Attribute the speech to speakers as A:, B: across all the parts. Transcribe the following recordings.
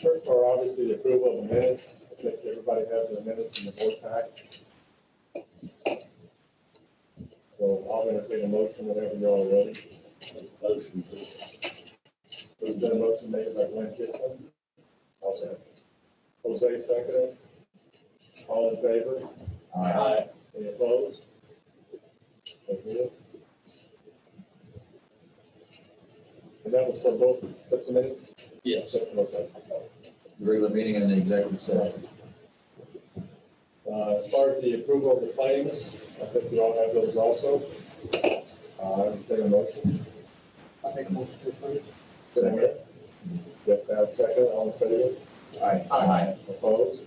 A: First are obviously the approval of the minutes. I think everybody has the minutes in the board pack. So I'll entertain a motion whenever you're all ready. Motion. There's been a motion made by Glenn Kitson. I'll second. Jose second. All in favor? Aye. Any opposed? Thank you. And that was for both sets of minutes? Yes. Okay.
B: The regular meeting and the executive session.
A: As far as the approval of the claims, I think we all have those also. I take a motion.
C: I make a motion to approve.
A: Second. Jeff Babb, second. All in favor?
B: Aye. Aye.
A: Opposed?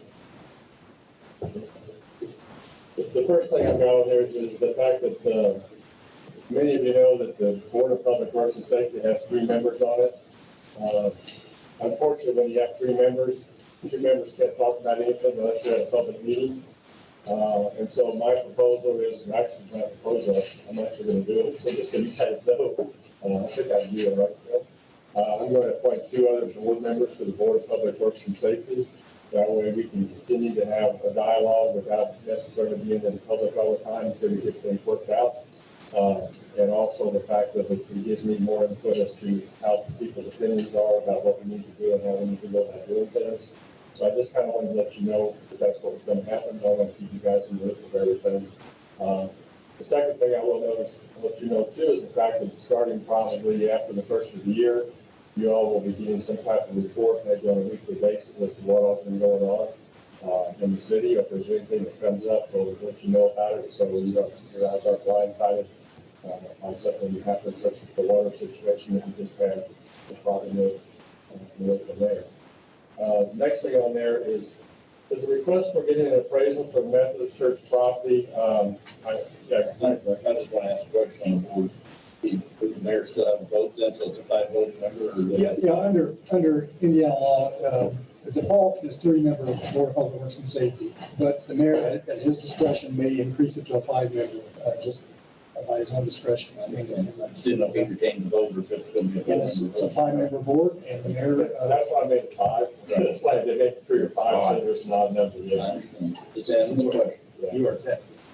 A: The first thing I've got on there is the fact that many of you know that the Board of Public Works and Safety has 3 members on it. Unfortunately, when you have 3 members, 2 members can't talk about anything unless you're at a public meeting. And so my proposal is, actually my proposal, I'm actually going to do it, so just so you guys know, I think I can do it right now. I'm going to appoint 2 other board members to the Board of Public Works and Safety. That way we can continue to have a dialogue without necessarily being in the public all the time until we get things worked out. And also the fact that it gives me more input as to how people's opinions are about what we need to do and how we need to go about doing things. So I just kind of wanted to let you know that that's what was going to happen. I want to keep you guys in the loop of everything. The second thing I will notice, let you know too, is the fact that starting probably after the first of the year, you all will be getting some type of report maybe on a weekly basis as to what all's been going on in the city. If there's anything that comes up, we'll let you know about it. So you guys are blindsided on something that happened, such as the water situation that we just had. We'll probably know from there. Next thing on there is a request for getting an appraisal for Methodist Church property. I just want to ask a question on the board. Would the mayor still have a vote then, so it's a 5-vote member?
C: Yeah, under Indiana law, the default is 3-member Board of Public Works and Safety, but the mayor at his discretion may increase it to a 5-member, just by his own discretion. I think.
A: Didn't know if he retained the vote or if it's going to be
C: And it's a 5-member board, and the mayor.
A: That's why I made it 5. That's why they make 3 or 5, so there's not a number yet.
D: Just ask me a question. You are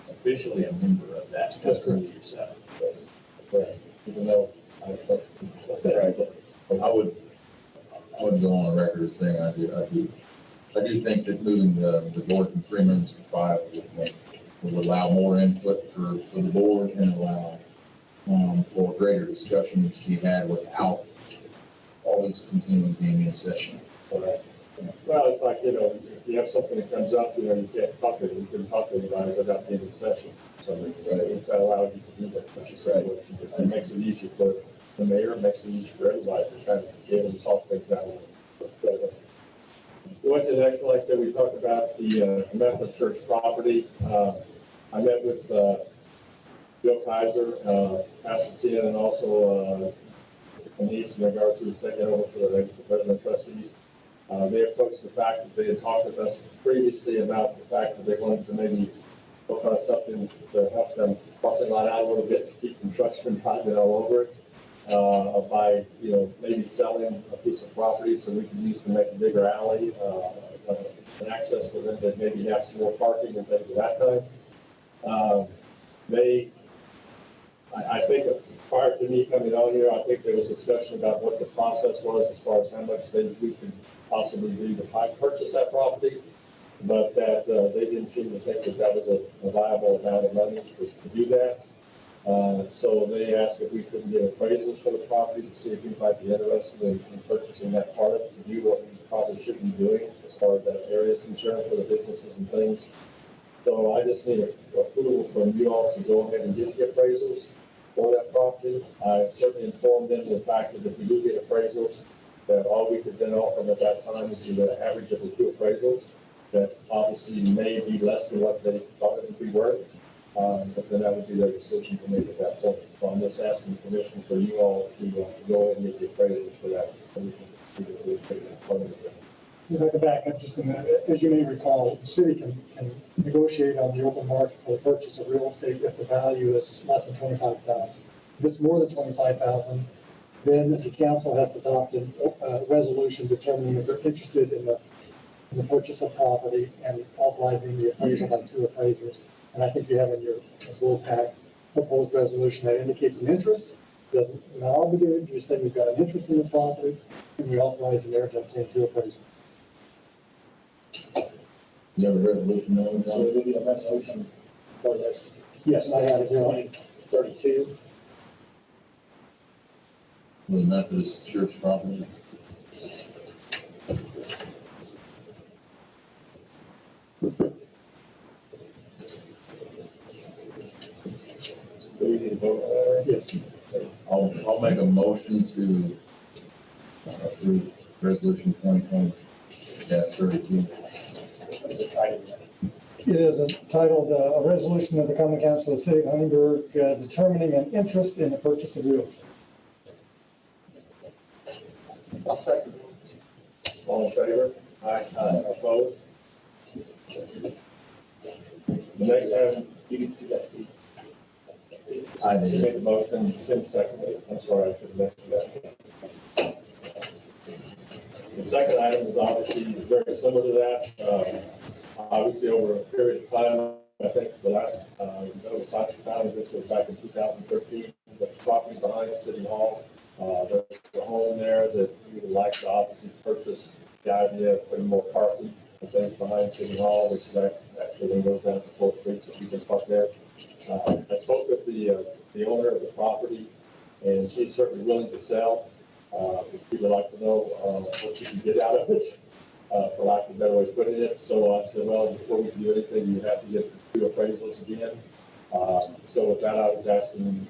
D: officially a member of that.
A: That's correct.
D: Yourself.
A: Correct. Even though I
B: would go on the record as saying I do think that moving the board from 3 members to 5 would allow more input for the board and allow for greater discussions to be had without always continually being in session.
A: Correct. Well, it's like, if you have something that comes up, you can't talk to it. You can talk to anybody without being in session. So it's that allows you to do that. What you said, it makes it easier for the mayor, it makes it easier for everybody to kind of get and talk things out. We went to the next one. Like I said, we talked about the Methodist Church property. I met with Bill Kaiser, Pastor Ken, and also Denise in regard to taking over for the president trustees. They approached the fact that they had talked with us previously about the fact that they wanted to maybe work on something to help them parking lot out a little bit to keep construction project all over it. By maybe selling a piece of property so we can use to make a bigger alley, an access for them to maybe have some more parking and things of that kind. I think prior to me coming on here, I think there was discussion about what the process was as far as how much we could possibly do to purchase that property, but that they didn't seem to think that was a viable amount of money to do that. So they asked if we couldn't get appraisals for the property to see if we might be interested in purchasing that part of it to do what we probably should be doing as far as that area is concerned for the businesses and things. So I just need approval from you all to go ahead and get the appraisals for that property. I certainly informed them of the fact that if we do get appraisals, that all we could then offer them at that time is the average of the 2 appraisals. That obviously may be less than what they thought it would be worth. But then that would be their decision to make at that point. So I'm just asking permission for you all to go ahead and get the appraisals for that.
C: If I could back up just a minute, as you may recall, the city can negotiate on the open market for the purchase of real estate if the value is less than $25,000. If it's more than $25,000, then the council has adopted a resolution determining if they're interested in the purchase of property and authorizing the appraisal by two appraisers. And I think you have in your board pack proposed resolution that indicates an interest. Doesn't, not obligated, you're saying you've got an interest in the property, and we authorize the mayor to obtain two appraisals.
B: You have a resolution on
E: So
B: that?
E: there'll be a resolution for this.
C: Yes, I have it here.
E: 2032.
B: For the Methodist Church property?
A: Do we need to vote on that?
C: Yes.
B: I'll make a motion to approve resolution 2020-32.
C: It is entitled, a resolution of the Common Council of the City of Huntingburg determining an interest in the purchase of real estate.
E: I'll second.
A: All in favor? Aye. Opposed? The next item,
E: You can do that.
B: I
A: you
B: did.
A: made the motion, Tim seconded it. I'm sorry, I should have mentioned that. The second item is obviously very similar to that. Obviously, over a period of time, I think the last, that was founded, this was back in 2013, the property behind City Hall. There's a home there that we would like to obviously purchase. The idea of putting more parking and things behind City Hall, which is actually then goes down to 4th Street, so people can park there. I spoke with the owner of the property, and she's certainly willing to sell. We would like to know what you can get out of it, for lack of a better way of putting it. So I said, well, before we can do anything, you have to get two appraisals again. So with that, I was asking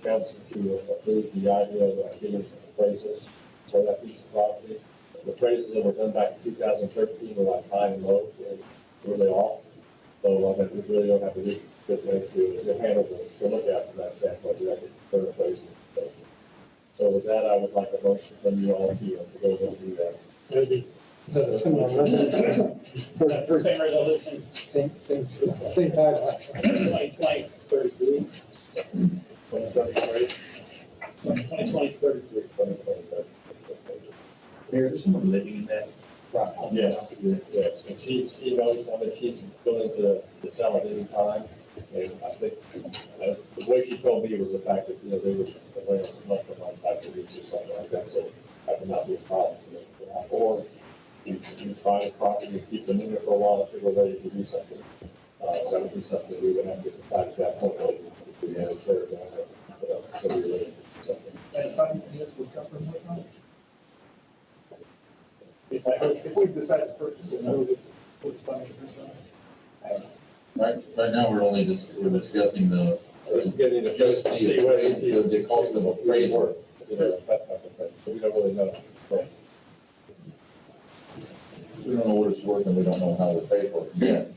A: council to approve the idea of getting appraisals for that piece of property. The appraisals that were done back in 2013 were like high and low, and really off. So I mean, we really don't have to do good way to handle this, to look at from that standpoint, we have to put appraisals. So with that, I would like a motion from you all to go ahead and do that.
C: Maybe the similar resolution.
E: Same resolution,
C: Same title.
E: 2020-33.
A: 2033.
E: 2020-33. There's someone living in that property.
A: Yes, yes, and she knows, I mean, she's willing to sell at any time, and I think, the way she told me was the fact that, they were, month or month, 5 weeks or something like that, so that would not be a problem. Or you buy a property and keep them in there for a while until we're ready to do something. That would be something that we would have to decide at that point, if we had a clear down there, so we were ready to do something.
E: And funding this would come from what fund? If we decide to purchase it, who would funding come from?
B: Right now, we're discussing the,
A: Just getting the,
B: just
A: see what it is.
B: the cost of appraisal.
A: That type of thing. So we don't really know.
B: We don't know what it's worth and we don't know how to pay for it yet.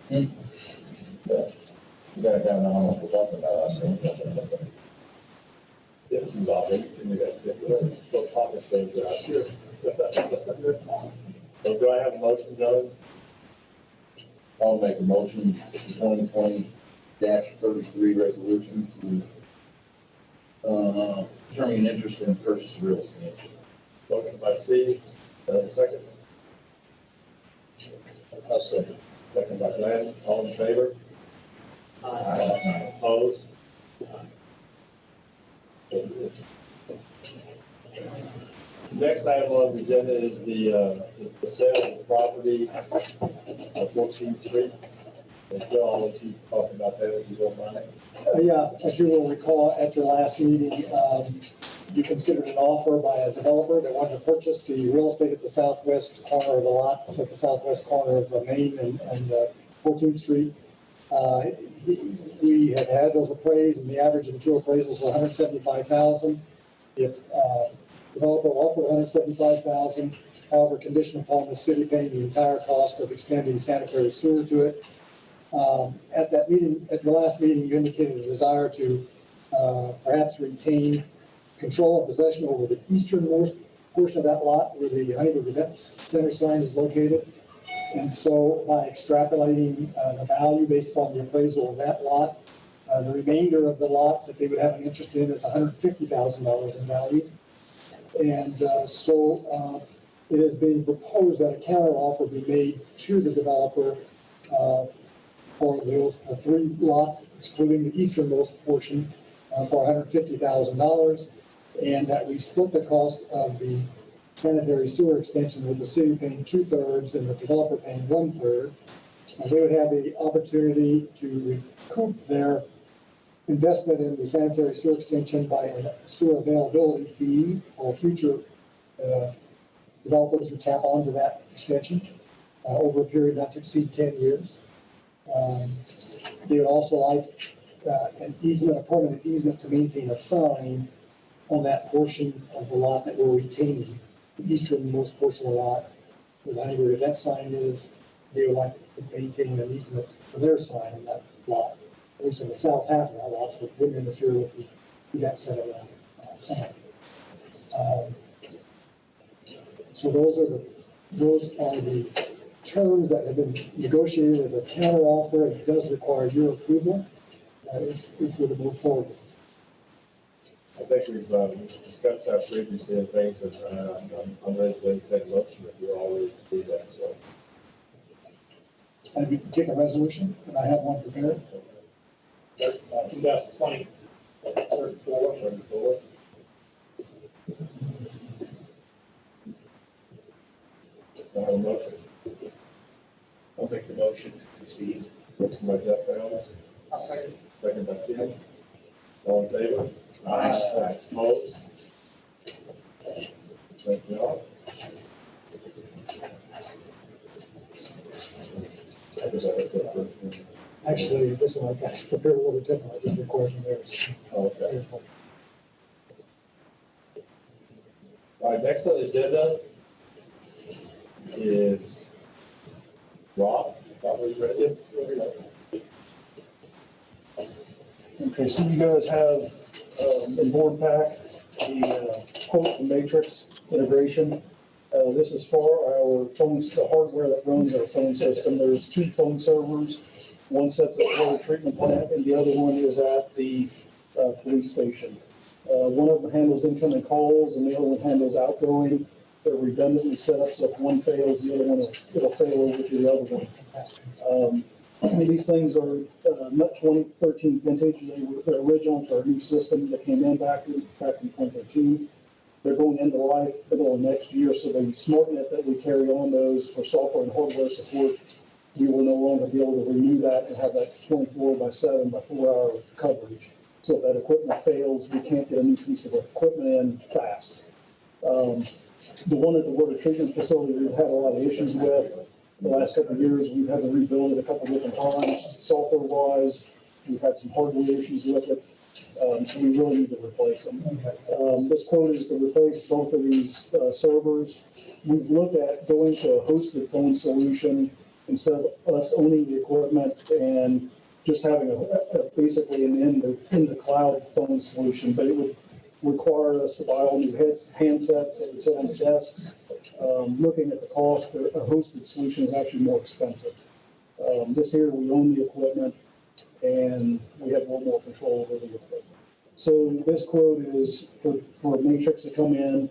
B: Yeah. You gotta kind of know how much we're talking about, I think.
A: Yes, involved, and we got to get the topic things out here. So do I have a motion, Joe?
B: I'll make a motion, 2020-33 resolution to, determine an interest in purchase of real estate.
A: Motion by Steve, second.
E: I'll second.
A: Second by Glenn, all in favor? Opposed? Next item on the agenda is the sale of the property on 14th Street. And Bill, I'll let you talk about that if you don't mind.
C: Yeah, as you will recall, at your last meeting, you considered an offer by a developer that wanted to purchase the real estate at the southwest corner of the lots, at the southwest corner of Main and 14th Street. We have had those appraised, and the average of the two appraisals was $175,000. If developer offered $175,000, however, conditioned upon the city paying the entire cost of extending sanitary sewer to it. At that meeting, at your last meeting, you indicated a desire to perhaps retain control and possession over the easternmost portion of that lot where the Huntingburg Event Center sign is located. And so by extrapolating the value based upon the appraisal of that lot, The remainder of the lot that they would have an interest in is $150,000 in value. And it is being proposed that a counteroffer be made to the developer for those three lots, excluding the easternmost portion, for $150,000, and that we split the cost of the sanitary sewer extension with the city paying 2/3 and the developer paying 1/3. And they would have the opportunity to recoup their investment in the sanitary sewer extension by a sewer availability fee for future developers who tap onto that extension over a period not to exceed 10 years. They would also like an easement, a permanent easement to maintain a sign on that portion of the lot that we're retaining, the easternmost portion of the lot. With anywhere that sign is, they would like to maintain an easement for their sign on that lot, at least in the south half of that lot, so it wouldn't interfere with the that set of sign. So those are the terms that have been negotiated as a counteroffer, and it does require your approval if we're to move forward.
A: I think we've discussed that previously and things, and I'm ready to take a motion if you're all ready to do that, so.
C: And we can take a resolution, and I have one prepared.
D: 2020,
A: 34. I have a motion.
D: I'll make the motion to proceed.
A: Motion by Jeff Bell. Second by Tim. All in favor? Aye. Opposed? Thank you all.
C: Actually, this one I've got prepared a little bit different, I just recorded theirs.
A: Okay. All right, next on the agenda is Rob. Probably ready.
F: Okay, so you guys have in board pack the quote from Matrix integration. This is for our phones, the hardware that runs our phone system. There's two phone servers. One sits at the water treatment plant, and the other one is at the police station. One of them handles incoming calls, and the other one handles outgoing. They're redundantly set up, so if one fails, the other one it'll fail over to the other one. These things are not 2013 vintage. They're original to our new system that came in back in 2022. They're going into life middle of next year, so the SmartNet that we carry on those for software and hardware support, we will no longer be able to renew that and have that 24/7 by 4-hour coverage. So if that equipment fails, we can't get a new piece of equipment in fast. The one at the water treatment facility we've had a lot of issues with. The last couple of years, we've had to rebuild it a couple of different times, software-wise. We've had some hardware issues with it, so we really need to replace them. This quote is to replace both of these servers. We've looked at going to a hosted phone solution instead of us owning the equipment and just having basically an in the cloud phone solution, but it would require us to buy all new handsets that would sit on the desks. Looking at the cost, a hosted solution is actually more expensive. This here, we own the equipment and we have a little more control over the equipment. So this quote is for Matrix to come in,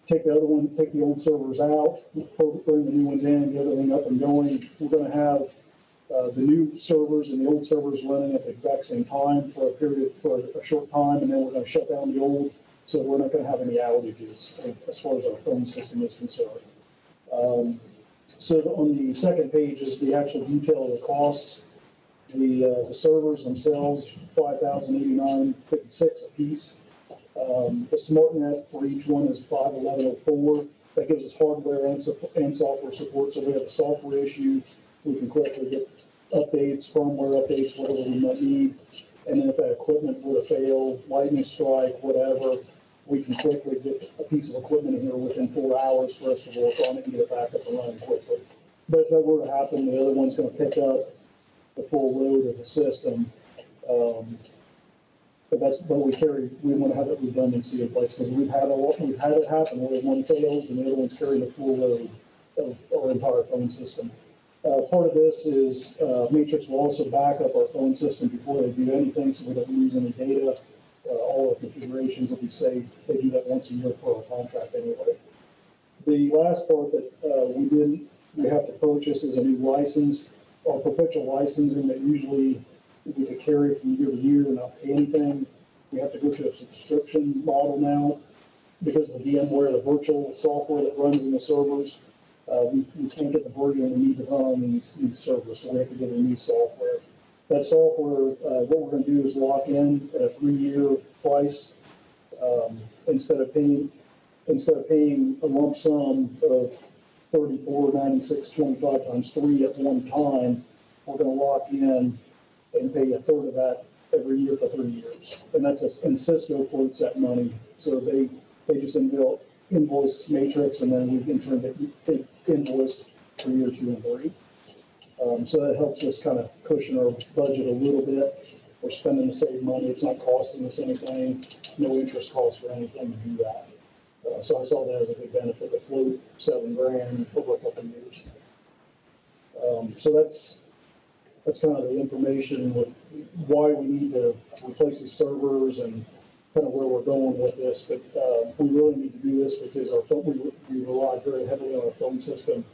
F: take the old servers out, bring the new ones in, get everything up and going. We're going to have the new servers and the old servers running at the exact same time for a short time, and then we're going to shut down the old, so we're not going to have any outages as far as our phone system is concerned. So on the second page is the actual detail of the costs. The servers themselves, $5,089.56 a piece. The SmartNet for each one is $511.04. That gives us hardware and software support. So if we have a software issue, we can quickly get updates, firmware updates, whatever we might need. And then if that equipment were to fail, lightning strike, whatever, we can quickly get a piece of equipment in here within 4 hours for us to work on it and get it back up and running quickly. But if that were to happen, the other one's going to pick up the full load of the system. But we want to have that redundancy in place because we've had it happen where one fails and the other one's carrying the full load of our entire phone system. Part of this is, Matrix will also back up our phone system before they do anything, so we don't lose any data. All our configurations will be safe. They do that once a year for our contract anyway. The last part that, we have to purchase is a new license, our perpetual licensing that usually we could carry from year to year and not pay anything. We have to go to a subscription model now because of the VMware, the virtual software that runs in the servers. We can't get the version we need to run on these servers, so we have to get a new software. That software, what we're gonna do is lock in at a 3-year price, instead of paying a lump sum of $34.96.25 times 3 at one time. We're gonna lock in and pay a third of that every year for 3 years. And Cisco floats that money, so they just invoice Matrix, and then we in turn get invoiced for year 2 and 3. So that helps us kind of cushion our budget a little bit. We're spending the same money, it's not costing us anything, no interest cost for anything to do that. So I saw that as a big benefit to float $7,000 over a couple of years. So that's kind of the information with why we need to replace these servers and kind of where we're going with this. But we really need to do this because our phone, we rely very heavily on our phone system.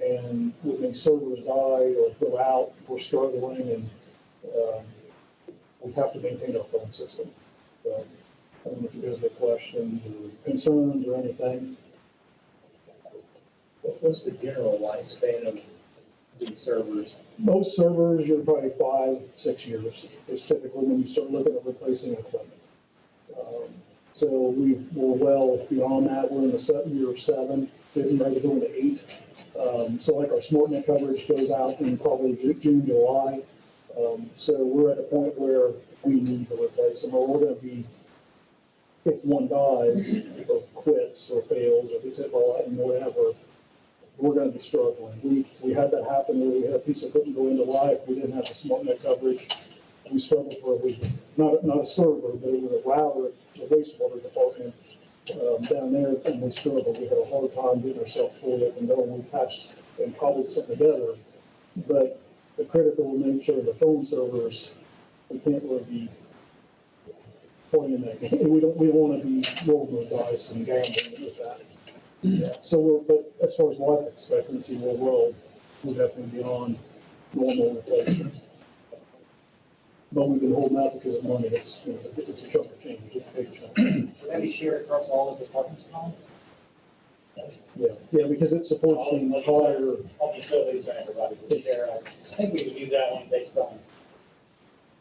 F: And when servers die or go out, we're struggling, and we have to maintain our phone system. So I don't know if you guys have questions or concerns or anything.
E: What's the general lifespan of these servers?
F: Most servers, you're probably 5-6 years. It's typically when you start looking at replacing equipment. So we're well beyond that. We're in the year 7, getting ready to go into 8. So like our SmartNet coverage goes out in probably June, July. So we're at a point where we need to replace them, or we're going to be, if one dies or quits or fails or gets hit by lightning, whatever, we're going to be struggling. We had that happen where we had a piece of equipment go into life. We didn't have the SmartNet coverage. We struggled for a week. Not a server, but it was a router, the wastewater department down there, and we struggled. We had a hard time getting ourselves fully up and going. We patched and cobbled something together. But the critical nature of the phone servers, we can't really be playing that game. We don't want to be rolling those dice and gambling with that. Yeah. So but as far as life expectancy, we're definitely beyond normal replacement. But we've been holding out because of money. It's a chunk of change. It's a big chunk.
G: Have you shared across all the departments now?
F: Yeah, because it supports the entire.
G: All the utilities and everybody to share. I think we can use that one based on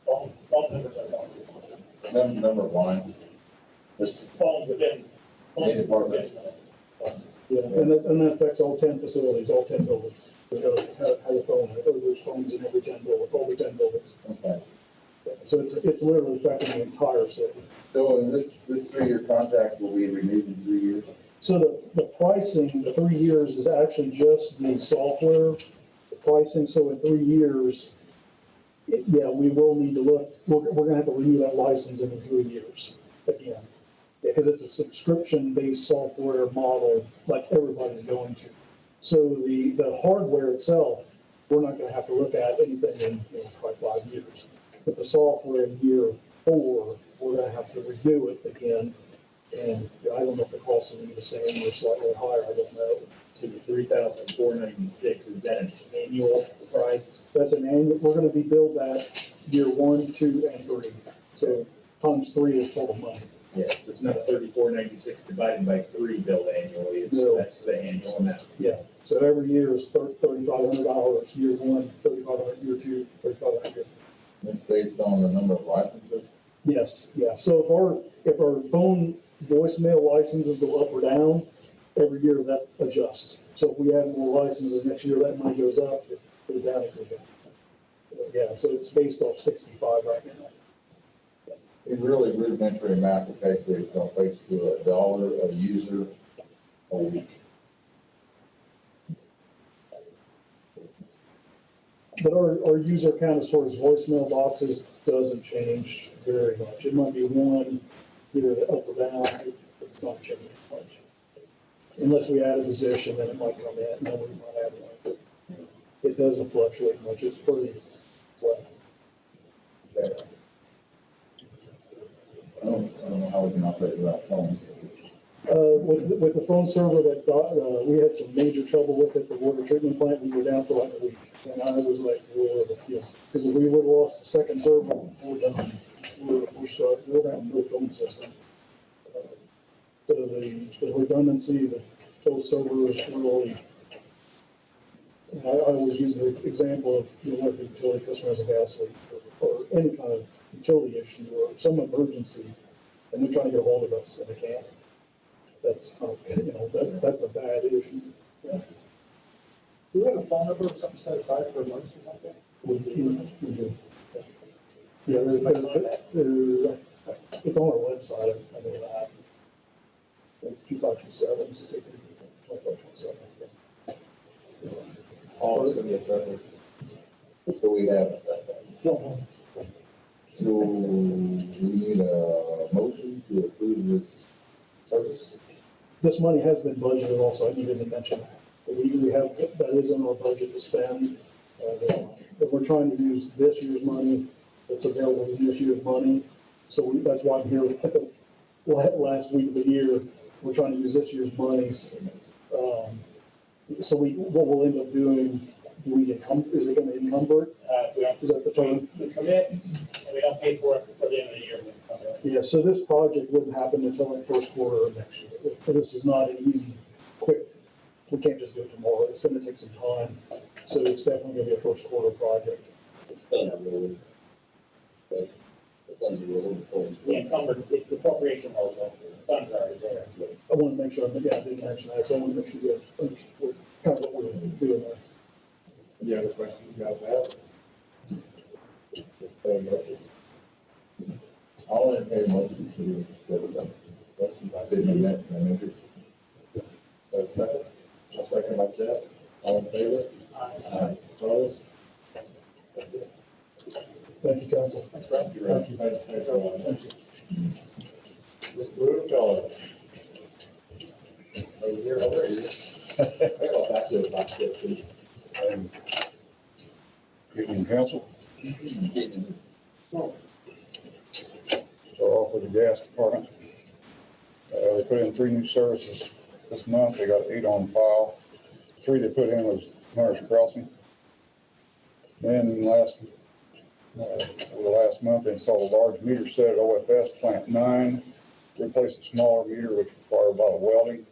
G: all members of the
B: Number one, this
G: phones within.
B: Any department.
F: Yeah, and that affects all 10 facilities, all 10 buildings. We have a phone, there's phones in every 10 buildings, all the 10 buildings.
B: okay.
F: So it's literally affecting the entire city.
B: So in this 3-year contract will be renewed in 3 years?
F: So the pricing, the 3 years is actually just the software pricing. So in 3 years, we will need to look, we're gonna have to renew that license in 3 years again. Because it's a subscription-based software model like everybody's going to. So the hardware itself, we're not gonna have to look at anything in probably 5 years. But the software in year 4, we're gonna have to redo it again. And I don't know if the cost will be the same or slightly higher, I don't know.
E: So the $3,496, is that an annual price?
F: That's an annual, we're gonna be billed that year 1, 2, and 3. So times 3 is total money.
E: Yeah, so it's not $34.96 divided by 3 billed annually,
F: No.
E: that's the annual amount.
F: Yeah, so every year is $3,500, year 1, $3,500, year 2, $3,500.
B: It's based on the number of licenses?
F: Yes, yeah, so if our phone voicemail licenses go up or down, every year that adjusts. So if we add more licenses next year, that money goes up, if it goes down, it goes down. Yeah, so it's based off 65 right now.
B: In really rudimentary math, it basically equates to $1 a user a week.
F: But our user count as far as voicemail boxes doesn't change very much. It might be 1, either up or down, it's not changing much. Unless we add a position, then it might come in, and then we might add one. it doesn't fluctuate much, it's pretty flat.
B: I don't know how we can operate without phones.
F: With the phone server that we had some major trouble with at the water treatment plant, we were down for like a week. And I was like, whoa, yeah, because if we would have lost the second server, we're done. We're stuck, we're down to a phone system. So the redundancy, the phone server is really, I always use the example of, what if a utility customer has a gas leak or any kind of utility issue or some emergency, and they're trying to get a hold of us and they can't. That's not, that's a bad issue. Yeah.
C: Do we have a phone number or something set aside for emergencies like that?
F: We do. Yeah, there's, it's on our website, I mean, it's 2527, 2527.
B: All of it. So we have,
C: Cell phone.
B: so we need a motion to approve this service.
F: This money has been budgeted also, I needed to mention that. We have, that is in our budget to spend. But we're trying to use this year's money that's available in this year's money. So that's why I'm here at the last week of the year. We're trying to use this year's money. So what we'll end up doing, is it going to encumber it? Is that the term?
G: We commit, and we don't pay for it for the end of the year.
F: Yeah, so this project wouldn't happen until like first quarter of next year. This is not an easy, quick, we can't just do it tomorrow. It's gonna take some time. So it's definitely gonna be a first quarter project.
G: The encumbered, the appropriation also, funds are already there.
F: I want to make sure, I didn't mention that, so I want to make sure you guys understand kind of what we're doing there.
A: Any other questions you guys have?
B: I'll entertain a motion to set it up. I didn't know that, I meant it.
A: Second? A second by Jeff. All in favor? Aye. Opposed?
F: Thank you, council.
A: Thank you. Thank you. Mr. Rutherford. Over here, over here. Well, back to the basket, please.
H: Evening, council. So off with the gas department. They put in 3 new services this month. They got 8 on file. 3 they put in was Hunter's Crossing. Then over the last month, they installed a large meter set at OFS Plant 9. Replaced a smaller meter which required a lot of welding.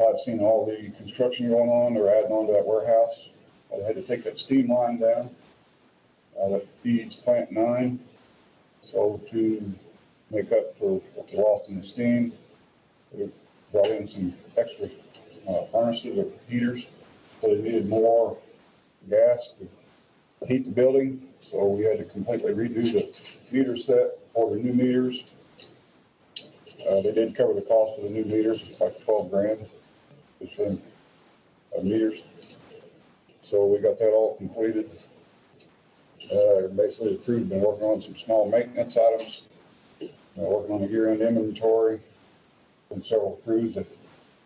H: I've seen all the construction going on. They're adding on to that warehouse. They had to take that steam line down that feeds Plant 9. So to make up for what they lost in the steam, they brought in some extra furnaces or heaters. So they needed more gas to heat the building. So we had to completely redo the meter set, order new meters. They did cover the cost of the new meters. It's like 12 grand just for meters. So we got that all completed. Basically, the crew's been working on some small maintenance items, working on the year-end inventory. Been several crews that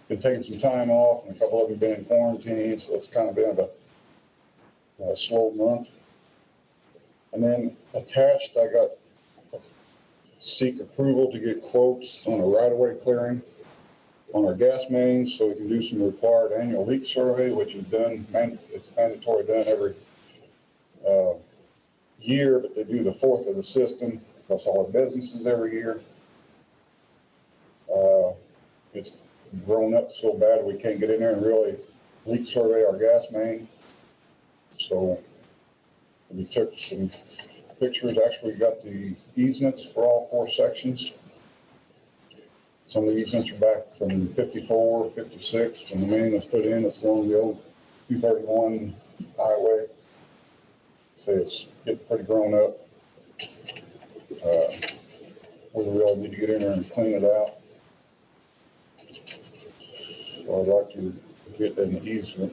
H: been taking some time off, and a couple of them been in quarantine, so it's kind of been a slow month. And then attached, I got seek approval to get quotes on a right-of-way clearing on our gas mains, so we can do some required annual leak survey, which is done. It's mandatory done every year, but they do the 4th of the system across all our businesses every year. It's grown up so bad we can't get in there and really leak survey our gas main. So we took some pictures. Actually got the easements for all 4 sections. Some of the easements are back from 54, 56, when the main was put in. It's along the old 231 highway. So it's getting pretty grown up. We really need to get in there and clean it out. So I'd like to get an easement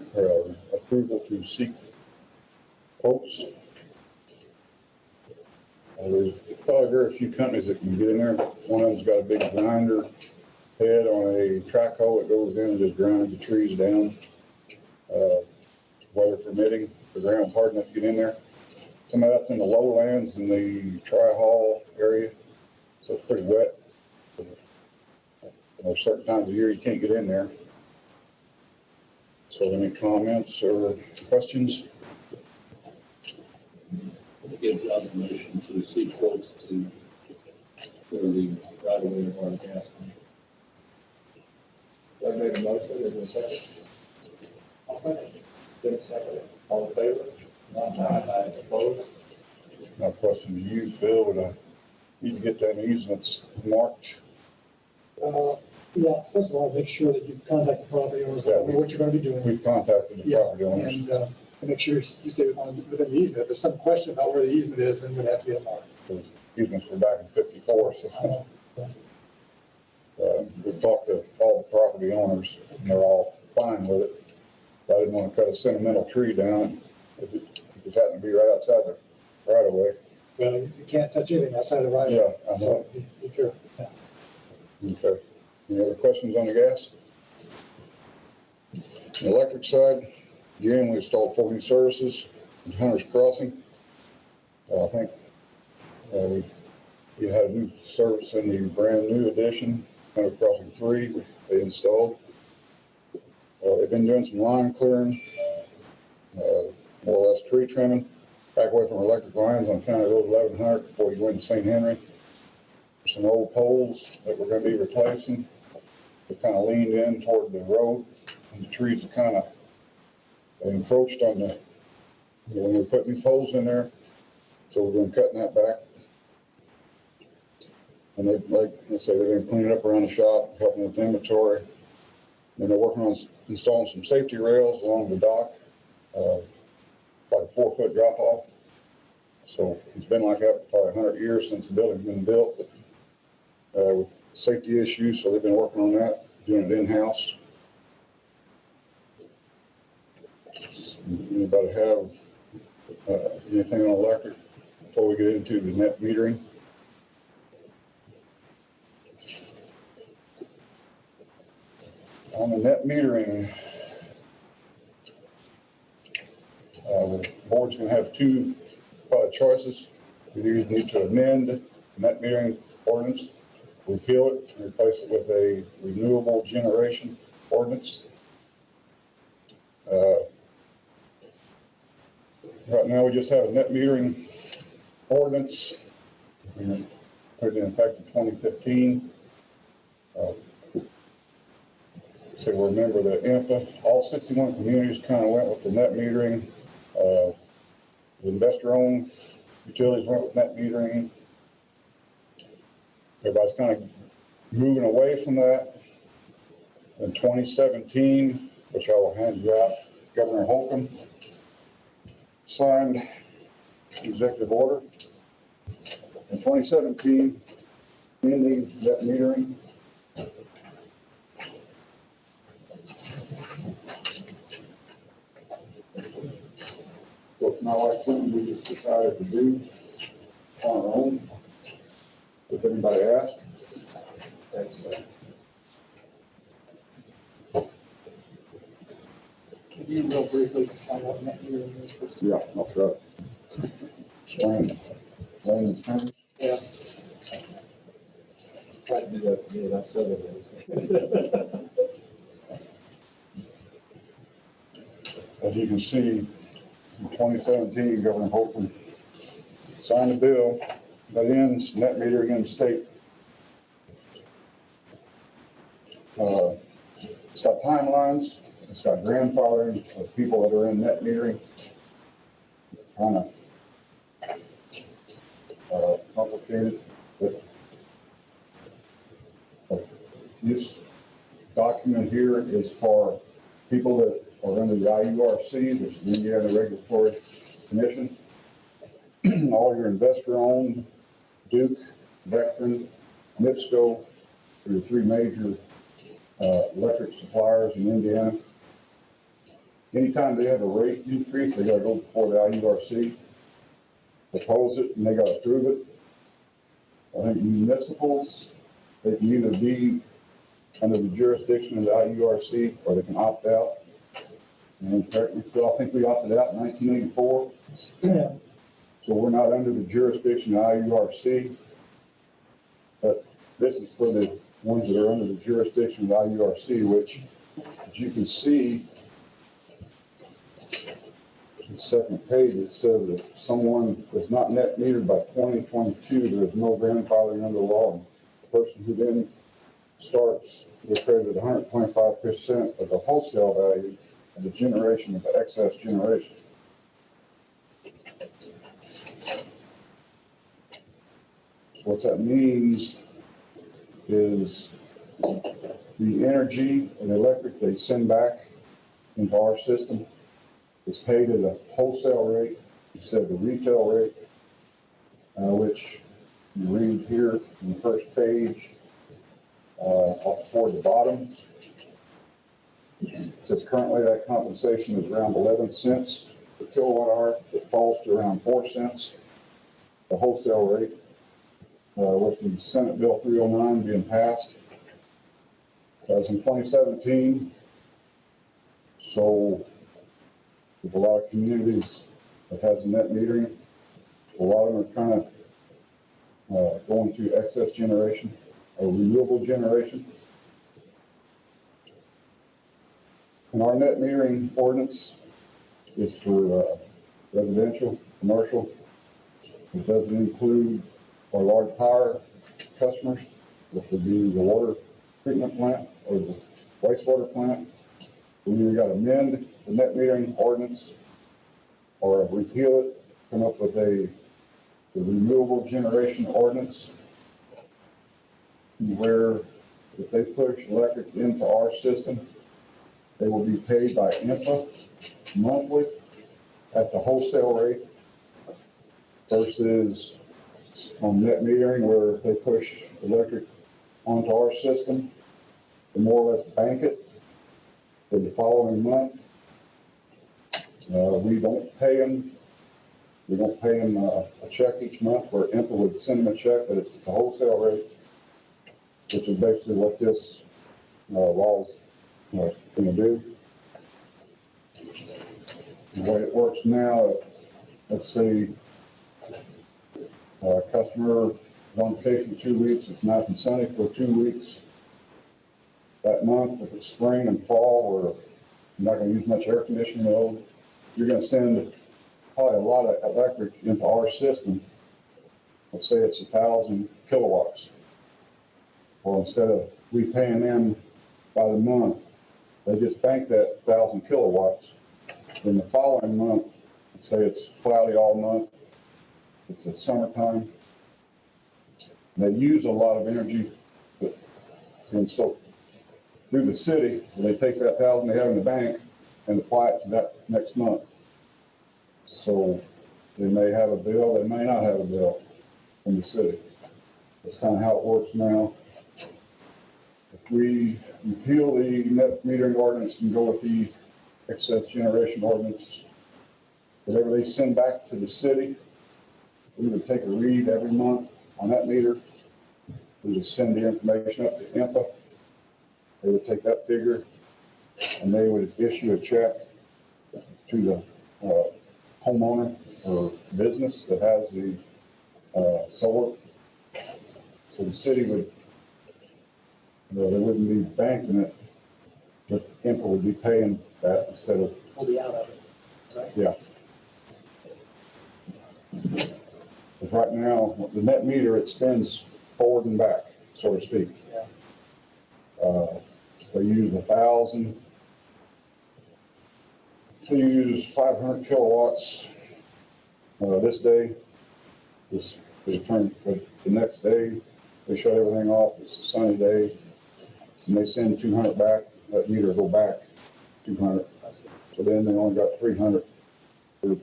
H: approval to seek quotes. There's probably very few companies that can get in there. One of them's got a big grinder head on a track hoe that goes in and just grinds the trees down. weather permitting. The ground's hard enough to get in there. Some of that's in the lowlands in the tri-hall area, so it's pretty wet. There's certain times of year you can't get in there. So any comments or questions?
E: Give John permission to seek quotes to clear the right of way of our gas.
A: I made a motion, is there a second?
G: I'll second.
A: Jim second, all in favor? Aye. Opposed?
H: My question to you, Phil, would I need to get them easements marked?
C: Yeah, first of all, make sure that you contact the property owners,
H: Yeah.
C: know what you're gonna be doing.
H: We've contacted the
C: Yeah,
H: property owners.
C: and make sure you stay within the easement. If there's some question about where the easement is, then we'd have to get it marked.
H: Those easements were back in 54, so. We've talked to all the property owners, and they're all fine with it. I didn't want to cut a sentimental tree down, if it just happened to be right outside the right of way.
C: Well, you can't touch anything outside the right.
H: Yeah, I know.
C: So be careful. Yeah.
H: Okay. Any other questions on the gas? The electric side, again, we installed 4 new services in Hunter's Crossing. I think we had a new service in the brand new addition, Hunter's Crossing 3, which they installed. They've been doing some line clearing, more or less tree trimming, back away from electric lines on County Road 1100 before you go into St. Henry. Some old poles that we're going to be replacing. They kind of leaned in toward the road, and the trees are kind of encroached on the, when we put these poles in there. So we're going to cutting that back. And they, like I say, they're going to clean it up around the shop, helping with inventory. And they're working on installing some safety rails along the dock, like a 4-foot drop off. So it's been like that for probably 100 years since the building's been built. With safety issues, so they've been working on that, doing it in-house. Anybody have anything on electric before we get into the net metering? On the net metering, the board's going to have 2 choices. We either need to amend the net metering ordinance, repeal it, and replace it with a renewable generation ordinance. Right now, we just have a net metering ordinance. We put it in effect in 2015. So remember the INPA, all 61 communities kind of went with the net metering. The investor-owned utilities went with net metering. Everybody's kind of moving away from that. In 2017, which I will hand you out, Governor Holcomb signed executive order. In 2017, ending net metering. What my wife and we just decided to do on our own. If anybody asks,
C: Can you real briefly explain what net metering is? Chris?
H: yeah, I'll try. Land and terms.
C: Yeah.
A: Tried to do that for me, and I said it.
H: As you can see, in 2017, Governor Holcomb signed a bill that ends net metering in the state. It's got timelines, it's got grandfathering of people that are in net metering. Kind of complicated, but this document here is for people that are under the IURC, which is the Indiana Regulatory Commission. All your investor-owned, Duke, Vectren, NIPSCO, are the 3 major electric suppliers in Indiana. Anytime they have a rate increase, they got to go before the IURC, propose it, and they got to approve it. I think municipals, they can either be under the jurisdiction of the IURC or they can opt out. And correct me, Phil, I think we opted out in 1984,
F: Yeah,
H: so we're not under the jurisdiction of IURC. But this is for the ones that are under the jurisdiction of IURC, which, as you can see, the second page, it says that if someone is not net metered by 2022, there is no grandfathering under the law. The person who then starts with credit 125% of the wholesale value of the generation of the excess generation. What that means is the energy and the electric they send back into our system is paid at a wholesale rate instead of the retail rate, which you read here in the first page, toward the bottom. It says currently that compensation is around 11 cents per kilowatt hour. It falls to around 4 cents, the wholesale rate, with the Senate Bill 309 being passed. That was in 2017. So there's a lot of communities that has net metering. A lot of them are kind of going to excess generation or renewable generation. And our net metering ordinance is for residential, commercial. It doesn't include our large power customers, which would be the water treatment plant or the wastewater plant. We either got to amend the net metering ordinance or repeal it, come up with the renewable generation ordinance, where if they push electric into our system, they will be paid by IMPA monthly at the wholesale rate versus on net metering where if they push electric onto our system, they more or less bank it for the following month. We don't pay them. We don't pay them a check each month where IMPA would send them a check, but it's the wholesale rate, which is basically what this law is going to do. The way it works now, let's say a customer is on vacation 2 weeks, it's nice and sunny for 2 weeks. That month, if it's spring and fall, where you're not going to use much air conditioning load, you're going to send probably a lot of electric into our system. Let's say it's 1,000 kilowatts. Well, instead of we paying them by the month, they just bank that 1,000 kilowatts. Then the following month, let's say it's cloudy all month, it's the summertime, they use a lot of energy, and so through the city, they take that 1,000 they have in the bank and apply it to that next month. So they may have a bill, they may not have a bill from the city. That's kind of how it works now. If we repeal the net metering ordinance and go with the excess generation ordinance, whatever they send back to the city, we would take a read every month on that meter. We would send the information up to IMPA. They would take that figure and they would issue a check to the homeowner or business that has the solar. So the city would, they wouldn't be banking it, but IMPA would be paying that instead of.
G: We'll be out of it, right?
H: Yeah. But right now, the net meter, it spins forward and back, so to speak.
G: Yeah.
H: They use 1,000. They use 500 kilowatts this day. They turn the next day. They shut everything off. It's a sunny day, and they send 200 back. That meter will go back 200. So then they only got 300 to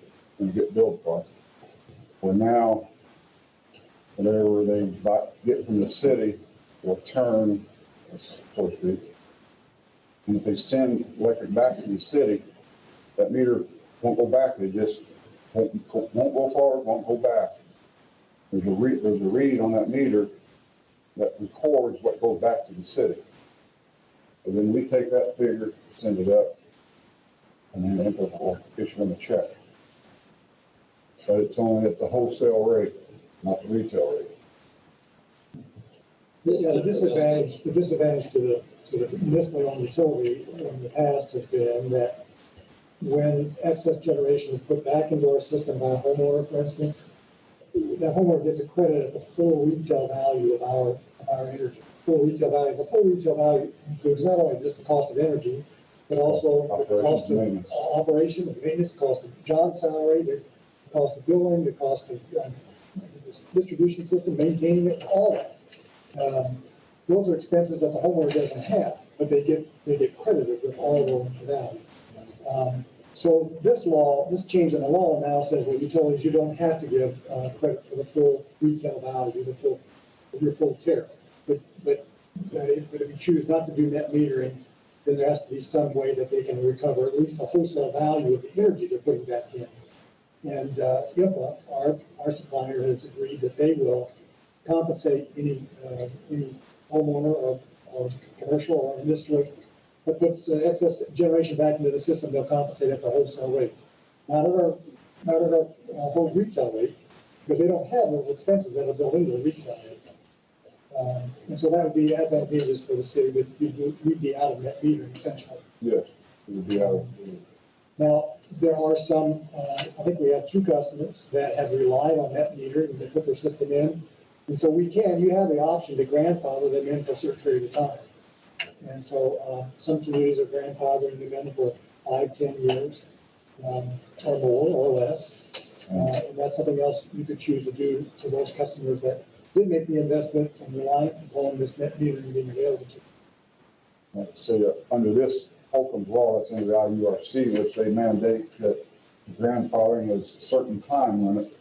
H: get billed for. Well, now, whatever they get from the city will turn, so to speak. And if they send electric back to the city, that meter won't go back. They just won't go forward, won't go back. There's a read on that meter that records what goes back to the city. And then we take that figure, send it up, and then IMPA will issue them a check. But it's only at the wholesale rate, not the retail rate.
C: Yeah, the disadvantage to the municipally owned utility in the past has been that when excess generation is put back into our system by a homeowner, for instance, the homeowner gets a credit at the full retail value of our energy. Full retail value. The full retail value includes not only just the cost of energy, but also the cost of operation, the maintenance, the cost of John's salary, the cost of billing, the cost of the distribution system, maintaining it, all that. Those are expenses that the homeowner doesn't have, but they get credited with all those values. So this change in the law now says, well, utilities, you don't have to give credit for the full retail value, your full tariff. But if you choose not to do net metering, then there has to be some way that they can recover at least the wholesale value of the energy they're putting back in. And IMPA, our supplier, has agreed that they will compensate any homeowner or commercial or industry that puts excess generation back into the system. They'll compensate at the wholesale rate, not at our whole retail rate, because they don't have those expenses that are built into the retail rate. And so that would be advantageous for the city, but we'd be out of net metering essentially.
H: Yes, it would be out of.
C: Now, there are some, I think we have 2 customers that have relied on net metering and they put their system in. And so you have the option to grandfather them in for a certain period of time. And so some communities are grandfathering them in for 5, 10 years or more or less. And that's something else you could choose to do for those customers that did make the investment and reliance upon this net metering being available to them.
H: Like say, under this Holcomb's law, it's in the IURC, which they mandate that grandfathering is a certain time limit.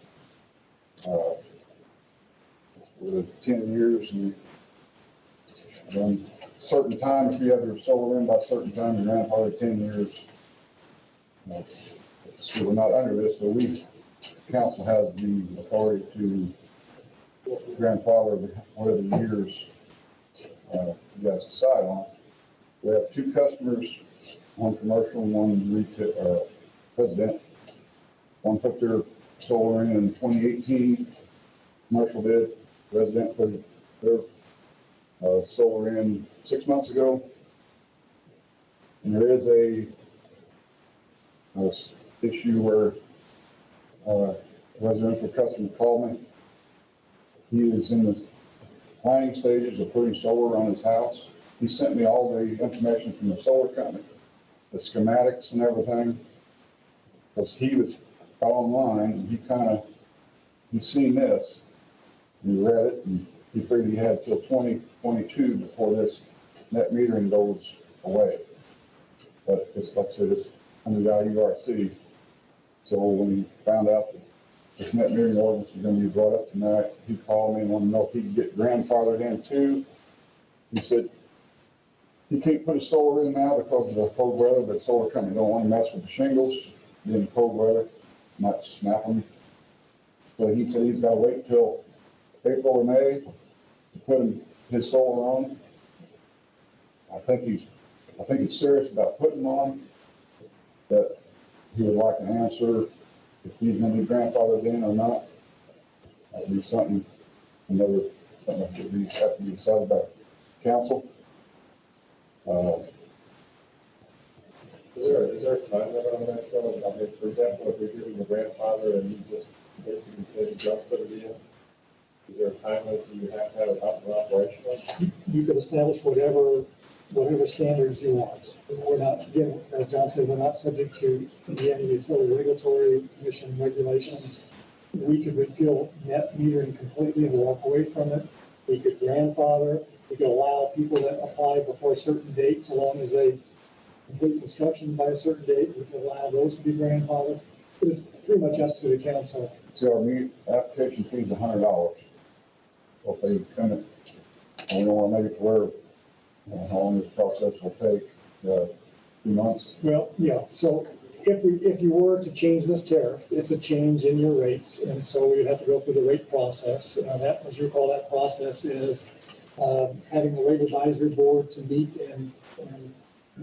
H: With 10 years, and then certain time, if you have your solar in by certain time, your grandfather 10 years. So we're not under this, so council has the authority to grandfather whatever years you guys decide on. We have 2 customers, one commercial and one retail, resident. One put their solar in 2018, commercial did, resident put their solar in 6 months ago. And there is a issue where a residential customer called me. He is in the planning stages of putting solar on his house. He sent me all the information from the solar company, the schematics and everything, because he was online and he'd seen this, and he read it, and he figured he had till 2022 before this net metering goes away. But it's like I said, it's under the IURC. So when he found out that this net metering ordinance was going to be brought up tonight, he called me and wanted to know if he could get grandfathered in too. He said, he can't put his solar in now because of the cold weather, but the solar company don't want to mess with the shingles in the cold weather, not snap them. So he said he's got to wait till April or May to put his solar on. I think he's serious about putting them on, but he would like an answer if he's going to be grandfathered in or not. That'd be something that have to be decided by council.
A: Is there a time limit on that, Phil? I mean, for example, if you're giving a grandfather and you just basically say, don't put it in, is there a time limit you have to have it up and operational?
C: You can establish whatever standards you want. We're not, again, as John said, we're not subject to Indiana Utility Regulatory Commission regulations. We could repeal net metering completely and walk away from it. We could grandfather. We could allow people that apply before a certain date, so long as they complete construction by a certain date, we could allow those to be grandfathered. It's pretty much up to the council.
H: So our application fee is $100. So if they come in, we don't want to make it to where, how long this process will take, 2 months.
C: Well, yeah, so if you were to change this tariff, it's a change in your rates, and so we would have to go through the rate process. That, as you recall, that process is having the rate advisory board to meet and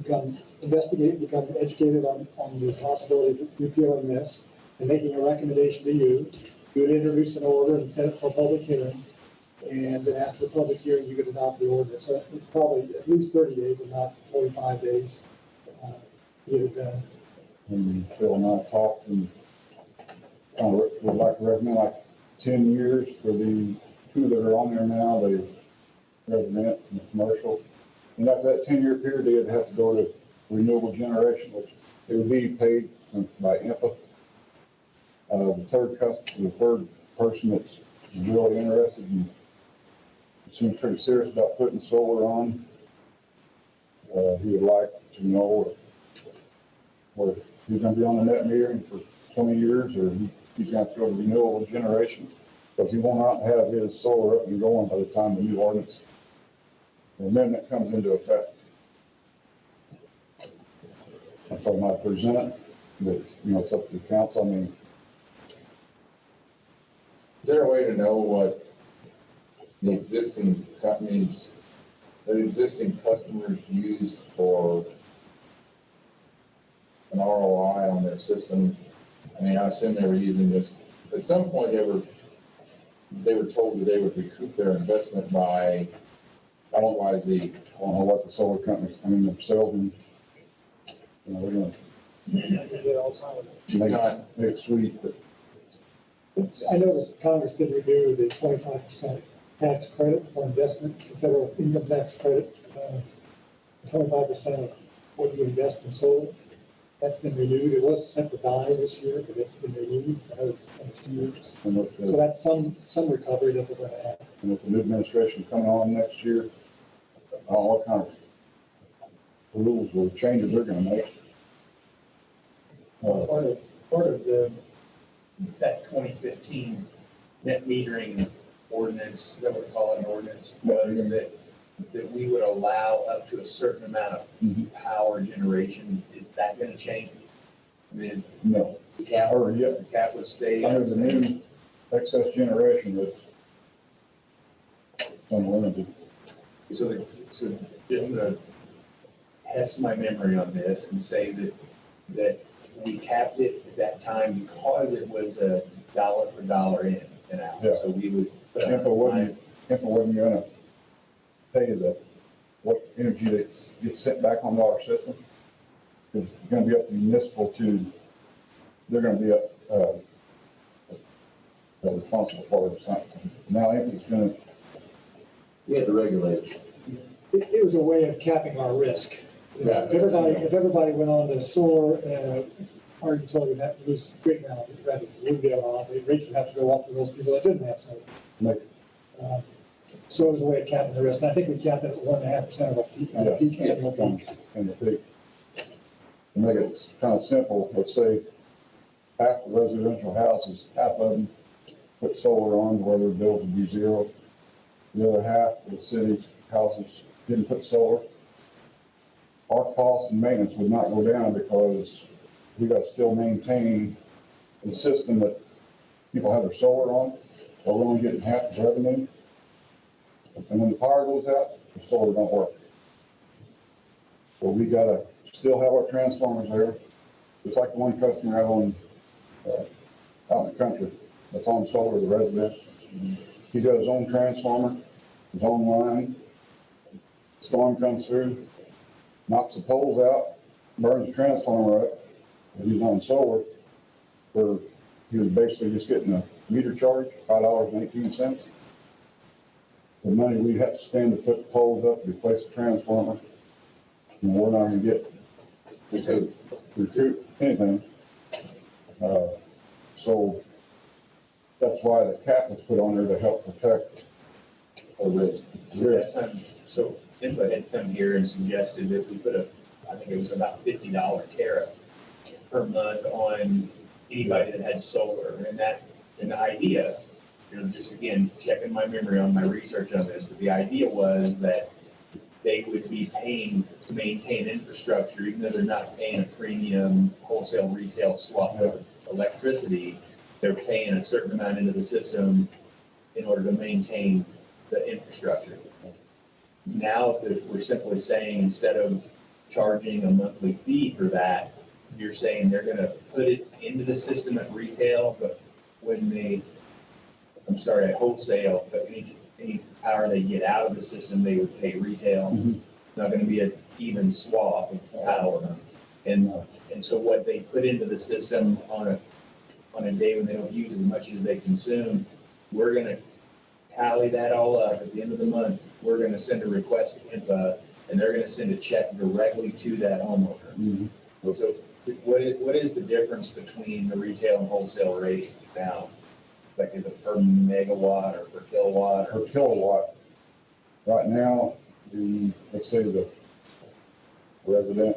C: become educated on the possibility of repealing this and making a recommendation to you. You would introduce an order and set it for public hearing. And then after the public hearing, you could adopt the ordinance. So it's probably at least 30 days and not 45 days to get it done.
H: And Phil and I talked and kind of would like to recommend like 10 years for the two that are on there now, the resident and the commercial. And after that 10-year period, they'd have to go to renewable generation, which it would be paid by IMPA. The third person that's really interested and seems pretty serious about putting solar on, he would like to know whether he's gonna be on the net metering for 20 years or he's gonna throw to renewable generation. But he will not have his solar up and going by the time the new ordinance amendment comes into effect. I thought I might present it, but, it's up to the council. I mean,
B: Is there a way to know what the existing companies, the existing customers use for an ROI on their system? I mean, I assume they were using this, at some point they were told that they would recoup their investment by XYZ.
H: I don't know what the solar companies, the salesmen, they're gonna
B: It's not,
H: make it sweet, but
C: I noticed Congress did renew the 25% tax credit for investment. It's a federal income tax credit. 25% of what you invest in solar. That's been renewed. It was set to die this year, but it's been renewed for another 2 years.
H: and with
C: So
H: the,
C: that's some recovery that we're going to have.
H: and with the new administration coming on next year, what kind of rules or changes they're gonna make.
D: Part of that 2015 net metering ordinance, that we call it an ordinance, was that we would allow up to a certain amount of power generation. Is that gonna change? I mean,
H: No,
D: the cap,
H: or yet,
D: the cap would stay.
H: under the new excess generation, it's unlimited.
D: So just to test my memory on this and say that we capped it at that time because it was a dollar for dollar in and out.
H: Yeah.
D: So we would.
H: IMPA wasn't gonna pay what energy that gets sent back onto our system. It's gonna be up to municipal they're gonna be responsible for it. Now IMPA's gonna,
B: we had to regulate it.
C: It was a way of capping our risk.
B: Yeah.
C: If everybody went on to solar, our utility would have to lose great amount of revenue. We wouldn't be able to operate. Rates would have to go up for those people that didn't have solar.
H: make,
C: So it was a way of capping the risk. And I think we capped it at 1.5% of a peak annual peak.
H: and the peak. To make it kind of simple, let's say half the residential houses, half of them put solar on where their bills would be zero. The other half of the city's houses didn't put solar. Our cost and maintenance would not go down because we got to still maintain the system that people have their solar on, or we're only getting half the revenue. And when the power goes out, the solar don't work. So we gotta still have our transformers there, just like the one customer I have on, out in the country, that's on solar, the resident. He got his own transformer, his own line. Storm comes through, knocks the poles out, burns the transformer up, and he's on solar, where he was basically just getting a meter charge, $5.18. The money we have to spend to put the poles up, replace the transformer, and we're not gonna get to recoup anything. So that's why the cap was put on there to help protect the risk.
D: So INPA had come here and suggested that we put I think it was about $50 tariff per month on anybody that had solar. And the idea, just again, checking my memory on my research on this, but the idea was that they would be paying to maintain infrastructure, even though they're not paying a premium wholesale retail swap of electricity, they're paying a certain amount into the system in order to maintain the infrastructure. Now that we're simply saying, instead of charging a monthly fee for that, you're saying they're gonna put it into the system at retail, but when at wholesale, but any power they get out of the system, they would pay retail.
H: Mhm.
D: It's not gonna be an even swap of power. And so what they put into the system on a day when they don't use as much as they consume, we're gonna tally that all up at the end of the month. We're gonna send a request to IMPA, and they're gonna send a check directly to that homeowner.
H: Mhm.
D: So what is the difference between the retail and wholesale rate now? Like is it per megawatt or per kilowatt or?
H: Per kilowatt. Right now, let's say the resident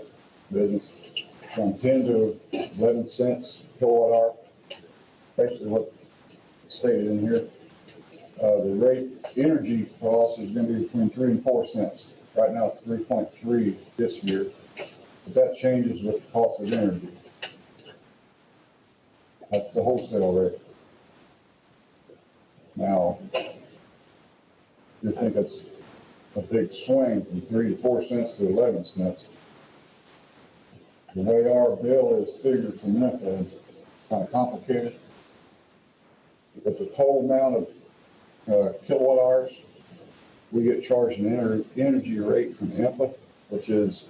H: business from 10 to 11 cents kilowatt hour, basically what stated in here. The rate energy cost is going to be between 3 and 4 cents. Right now it's 3.3 this year, but that changes with the cost of energy. That's the wholesale rate. Now, you think it's a big swing from 3 to 4 cents to 11 cents. The way our bill is figured from NEPA is kind of complicated. But the total amount of kilowatt hours, we get charged an energy rate from IMPA, which is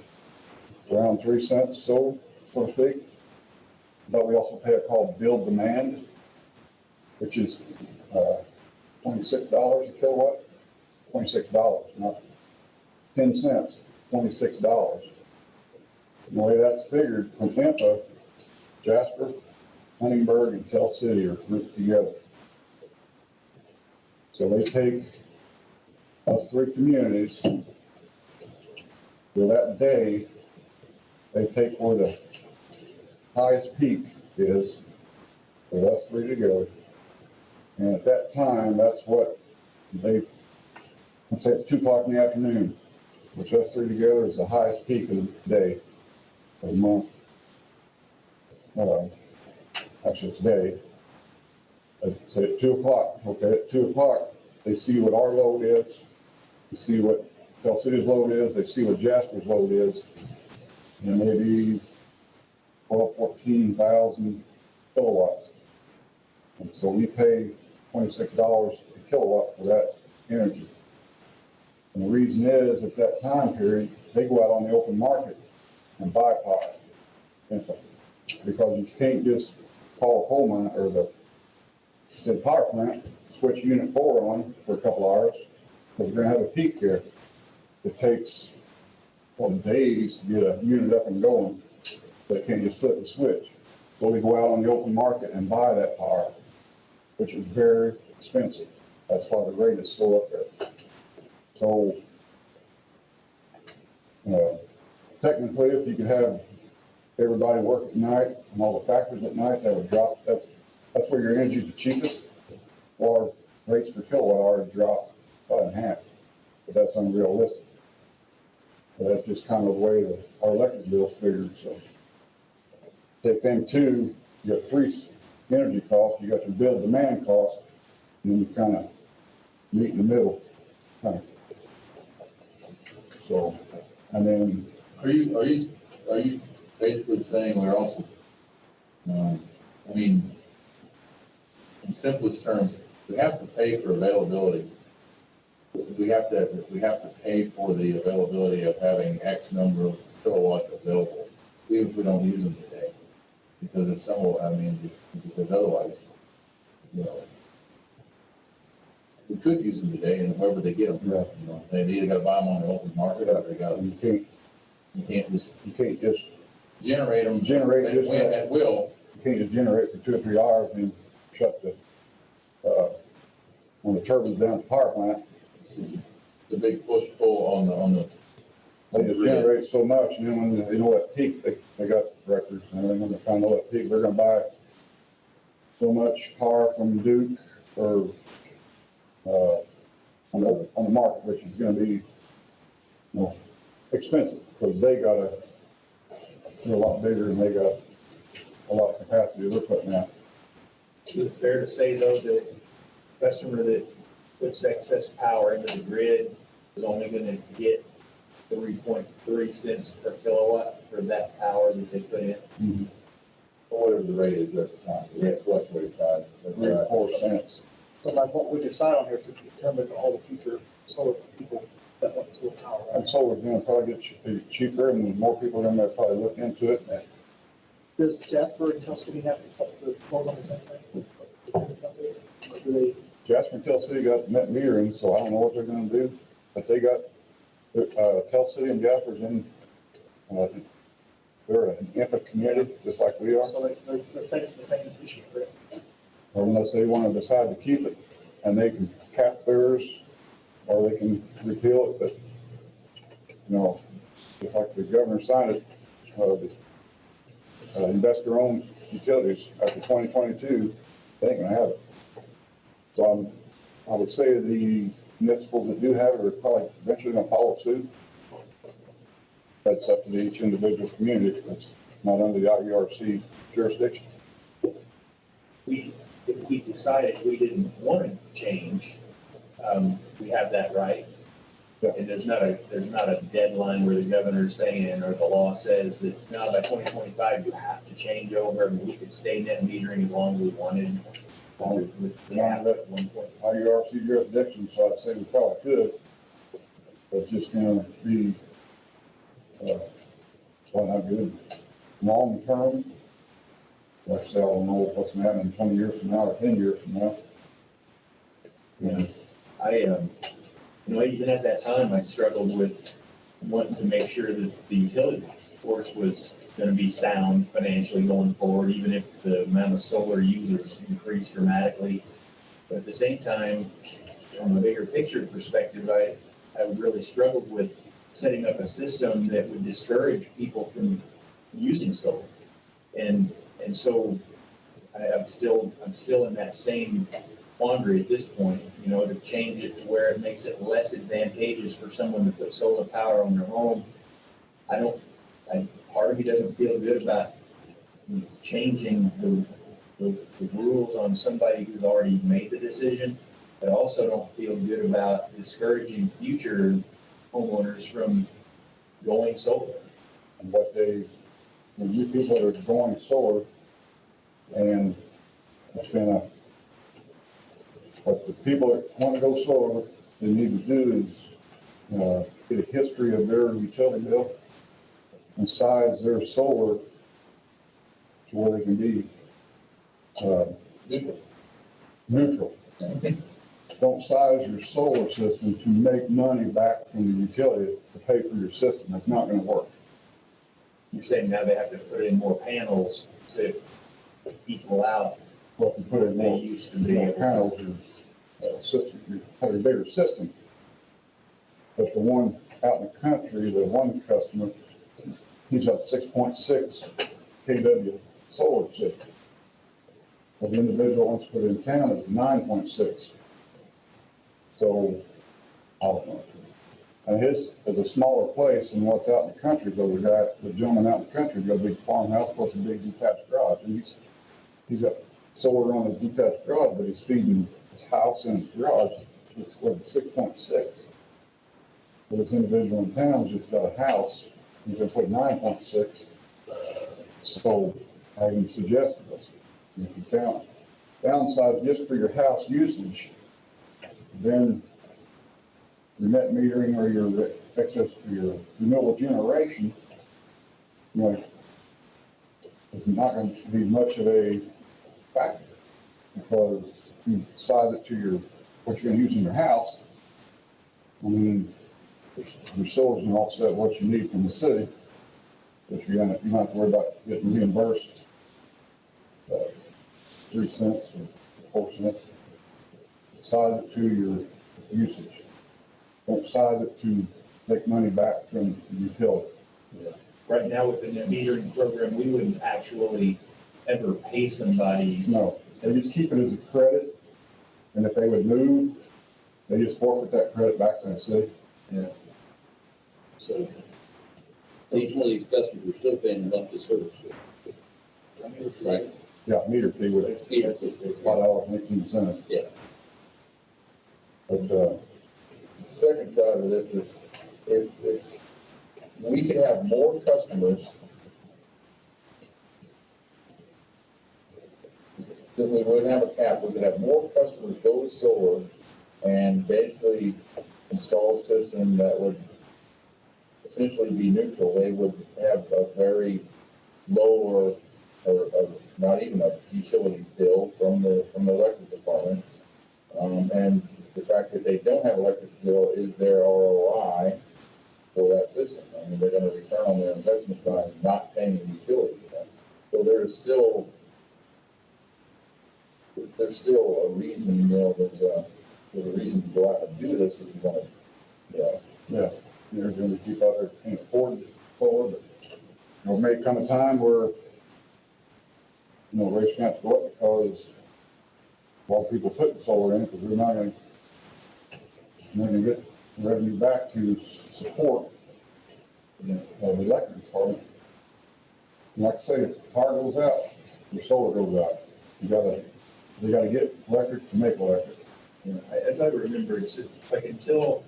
H: around 3 cents, so to speak. But we also pay a called bill demand, which is $26 a kilowatt. $26, not 10 cents, $26. And the way that's figured from IMPA, Jasper, Huntingburg, and Tell City are grouped together. So they take those three communities, for that day, they take where the highest peak is for us three together. And at that time, that's what let's say it's 2 o'clock in the afternoon, which us three together is the highest peak of the day, of the month. Actually, it's day. I'd say at 2 o'clock, okay, at 2 o'clock, they see what our load is, they see what Tell City's load is, they see what Jasper's load is, and maybe 14,000 kilowatts. And so we pay $26 a kilowatt for that energy. And the reason is, at that time period, they go out on the open market and buy power. Because you can't just call a coal mine or the power plant, switch unit 4 on for a couple hours, because we're going to have a peak here. It takes days to get a unit up and going. They can't just flip the switch. So we go out on the open market and buy that power, which is very expensive. That's why the rate is so up there. So technically, if you could have everybody work at night and all the factories at night, that would drop. That's where your energy is the cheapest. Or rates per kilowatt hour drop about in half, but that's unrealistic. But that's just kind of the way that our electric bill's figured. So take them two, you got 3 energy costs, you got your bill demand cost, and then you kind of meet in the middle. So, and then
B: Are you basically saying we're also, in simplest terms, we have to pay for availability. We have to pay for the availability of having X number of kilowatts available, even if we don't use them today. Because it's because otherwise, we could use them today, and whoever they get them, they either got to buy them on the open market, or they got. You can't just generate them. At will.
H: You can't just generate for 2 or 3 hours and shut when the turbine's down at the power plant.
B: It's a big push-pull on the.
H: They just generate so much, and then when they know that peak, they got records, and everything, when they kind of know that peak, they're gonna buy so much power from Duke or on the market, which is gonna be expensive, because they're a lot bigger, and they got a lot of capacity they're putting out.
D: Is it fair to say, though, that customer that puts excess power into the grid is only gonna get 3.3 cents per kilowatt for that power that they put in?
B: Or whatever the rate is at the time, we have fluctuated by, that's
H: 3 or
B: right.
H: 4 cents.
F: So like what we decide on here to determine all the future solar people that want solar power, right?
H: And solar's gonna probably get cheaper, and more people are gonna probably look into it.
F: Does Jasper and Tell City have the vote on the same thing? Or do they?
H: Jasper and Tell City got net metering, so I don't know what they're gonna do, but they got, Tell City and Jasper's in, they're an infant community, just like we are,
F: So they're facing the same issue, correct?
H: or unless they wanna decide to keep it, and they can cap theirs, or they can repeal it, but, you know, just like the governor signed it, investor-owned utilities after 2022, they ain't gonna have it. So I would say the municipals that do have it are probably eventually gonna follow suit. That's up to each individual community. It's not under the IURC jurisdiction.
D: If we decided we didn't want to change, we have that right.
H: Yeah.
D: And there's not a deadline where the governor's saying, or the law says that, no, by 2025, you have to change over, and we could stay net metering as long as we wanted. With the cap at 1 point.
H: IURC jurisdiction, so I'd say we probably could. But it's just gonna be, not good. Long term, like I say, I don't know what's gonna happen in 20 years from now or 10 years from now. And
D: Even at that time, I struggled with wanting to make sure that the utility force was gonna be sound financially going forward, even if the amount of solar users increased dramatically. But at the same time, from a bigger picture perspective, I really struggled with setting up a system that would discourage people from using solar. And so I'm still in that same quandary at this point, to change it to where it makes it less advantageous for someone to put solar power on their home. Part of me doesn't feel good about changing the rules on somebody who's already made the decision, but I also don't feel good about discouraging future homeowners from going solar.
H: and when you people that are going solar, and it's been what the people that want to go solar, what they need to do is, get a history of their utility bill and size their solar to where they can be, neutral. Don't size your solar system to make money back from the utility to pay for your system. It's not gonna work.
D: You're saying now they have to put in more panels to equal out
H: Well, if you put in
D: what they
H: more
D: used to be able to.
H: panels, your system, you have a bigger system. But the one out in the country, the one customer, he's got 6.6 kW solar system. But the individual wants to put in town is 9.6. So, I don't know. And his is a smaller place than what's out in the country, but the gentleman out in the country got a big farmhouse plus a big detached garage. And he's got solar on his detached garage, but he's feeding his house and his garage. It's with 6.6. But this individual in town's just got a house, he's gonna put 9.6. So I even suggested this, if you downsize just for your house usage, then your net metering or your excess for your renewable generation, it's not going to be much of a factor, because you size it to what you're going to use in your house. I mean, your solar's going to offset what you need from the city, but you don't have to worry about getting reimbursed 3 cents or 4 cents. Size it to your usage. Don't size it to make money back from the utility.
D: Right now, with the net metering program, we wouldn't actually ever pay somebody.
H: No, they just keep it as a credit, and if they would move, they just forfeit that credit back to the city.
D: Yeah. So,
E: Each one of these customers are still paying a monthly service fee. Right?
H: Yeah, meter fee would
E: Meter fee.
H: $5.18.
E: Yeah.
H: But,
B: Second side of this is if we could have more customers that we would have a cap, we could have more customers go to solar and basically install a system that would essentially be neutral. They would have a very low or not even a utility bill from the electric department. And the fact that they don't have electric bill is their ROI for that system. I mean, they're gonna return on their investment by not paying the utility. So there's still a reason, you know, there's a reason to go out and do this if you want to, you know.
H: Yeah, there's gonna be people out there that can't afford it, but, you know, it may come a time where, you know, rates gonna have to go up because a lot of people putting solar in, because we're not gonna get revenue back to support, you know, the electric department. And like I say, if the power goes out, your solar goes out. They gotta get electric to make electric.
D: You know, as I remember, it's like until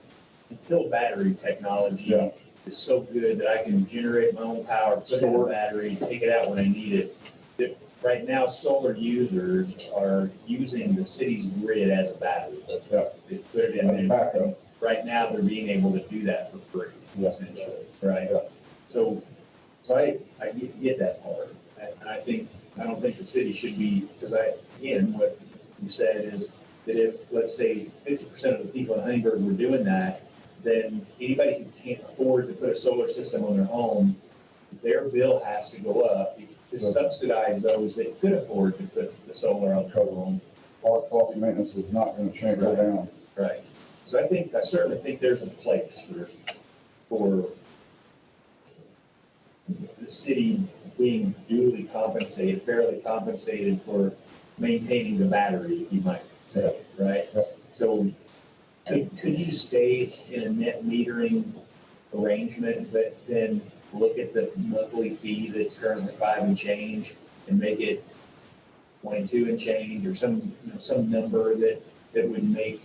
D: battery technology
H: Yeah.
D: is so good that I can generate my own power, put it in a battery, take it out when I need it. That right now, solar users are using the city's grid as a battery.
H: Yeah.
D: They put it in
H: As a backup.
D: and right now, they're being able to do that for free,
H: Yeah.
D: essentially, right?
H: Yeah.
D: So I get that part. And I don't think the city should be, because again, what you said is that if, let's say, 50% of the people in Huntingburg were doing that, then anybody who can't afford to put a solar system on their home, their bill has to go up to subsidize those that could afford to put the solar on their home.
H: Our cost of maintenance is not gonna change, go down.
D: Right. So I certainly think there's a place for the city being duly compensated, fairly compensated for maintaining the battery, you might say, right?
H: Yeah.
D: So could you stay in a net metering arrangement, but then look at the monthly fee that's currently 5 and change and make it 22 and change, or some number that would make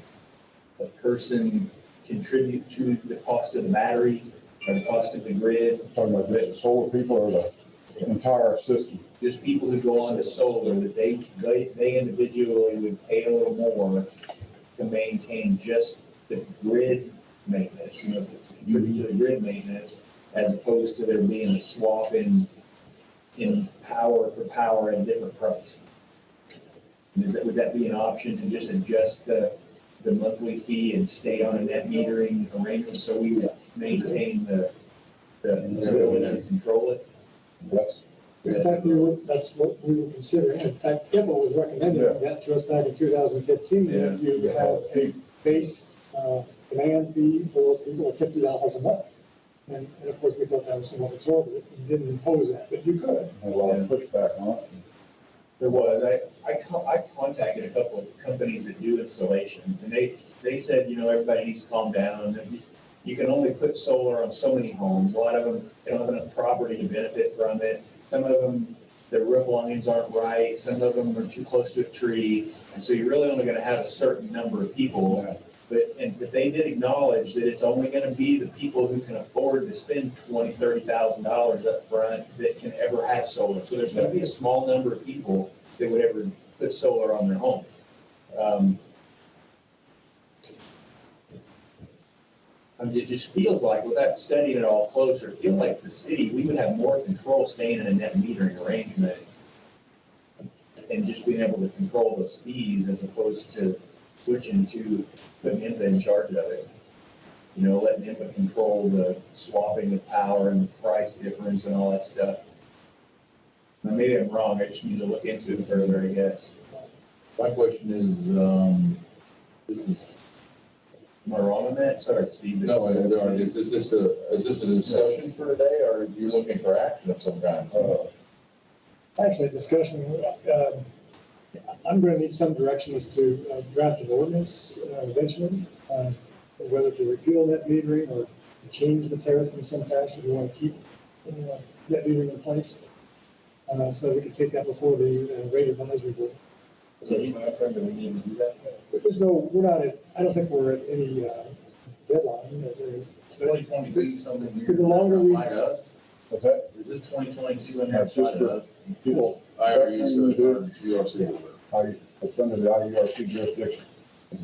D: a person contribute to the cost of the battery or the cost of the grid?
H: Talking about just the solar people or the entire system.
D: Just people who go on to solar, that they individually would pay a little more to maintain just the grid maintenance, to contribute to the grid maintenance, as opposed to there being a swap in power for power at a different price. Would that be an option to just adjust the monthly fee and stay on a net metering arrangement so we would maintain the ability to control it?
H: That's,
C: In fact, that's what we were considering. In fact, IPA was recommending that to us back in 2015, that you have a base demand fee for those people of $50 a month. And of course, we thought that was somewhat exorbitant and didn't impose that, but you could.
H: a lot of pushback on it.
D: There was. I contacted a couple of companies that do installations, and they said, everybody needs to calm down. And you can only put solar on so many homes. A lot of them don't have enough property to benefit from it. Some of them, their roof lines aren't right. Some of them are too close to a tree. And so you're really only going to have a certain number of people.
H: Yeah.
D: But they did acknowledge that it's only going to be the people who can afford to spend $20,000, $30,000 up front that can ever have solar. So there's going to be a small number of people that would ever put solar on their home. It just feels like, without studying it all closer, it feels like the city, we would have more control staying in a net metering arrangement and just being able to control those fees as opposed to switching to putting INPA in charge of it. Letting INPA control the swapping of power and the price difference and all that stuff. Now, maybe I'm wrong, I just need to look into it further, I guess.
B: My question is,
D: Am I wrong on that? Sorry, Steve.
B: no, is this a discussion for today, or are you looking for action of some kind?
C: Actually, a discussion, I'm going to need some direction as to draft an ordinance eventually, whether to repeal net metering or to change the tariff in some fashion. We want to keep net metering in place, so that we can take that before the rate advisory board.
D: So you might find that we need to do that.
C: I don't think we're at any deadline.
B: 2022, something
C: The longer we-
B: like us?
H: What's that?
B: Is this 2022 and
H: That's just
B: outside
H: for
B: us?
H: people.
B: I agree, so it's URC.
H: it's under the IURC jurisdiction.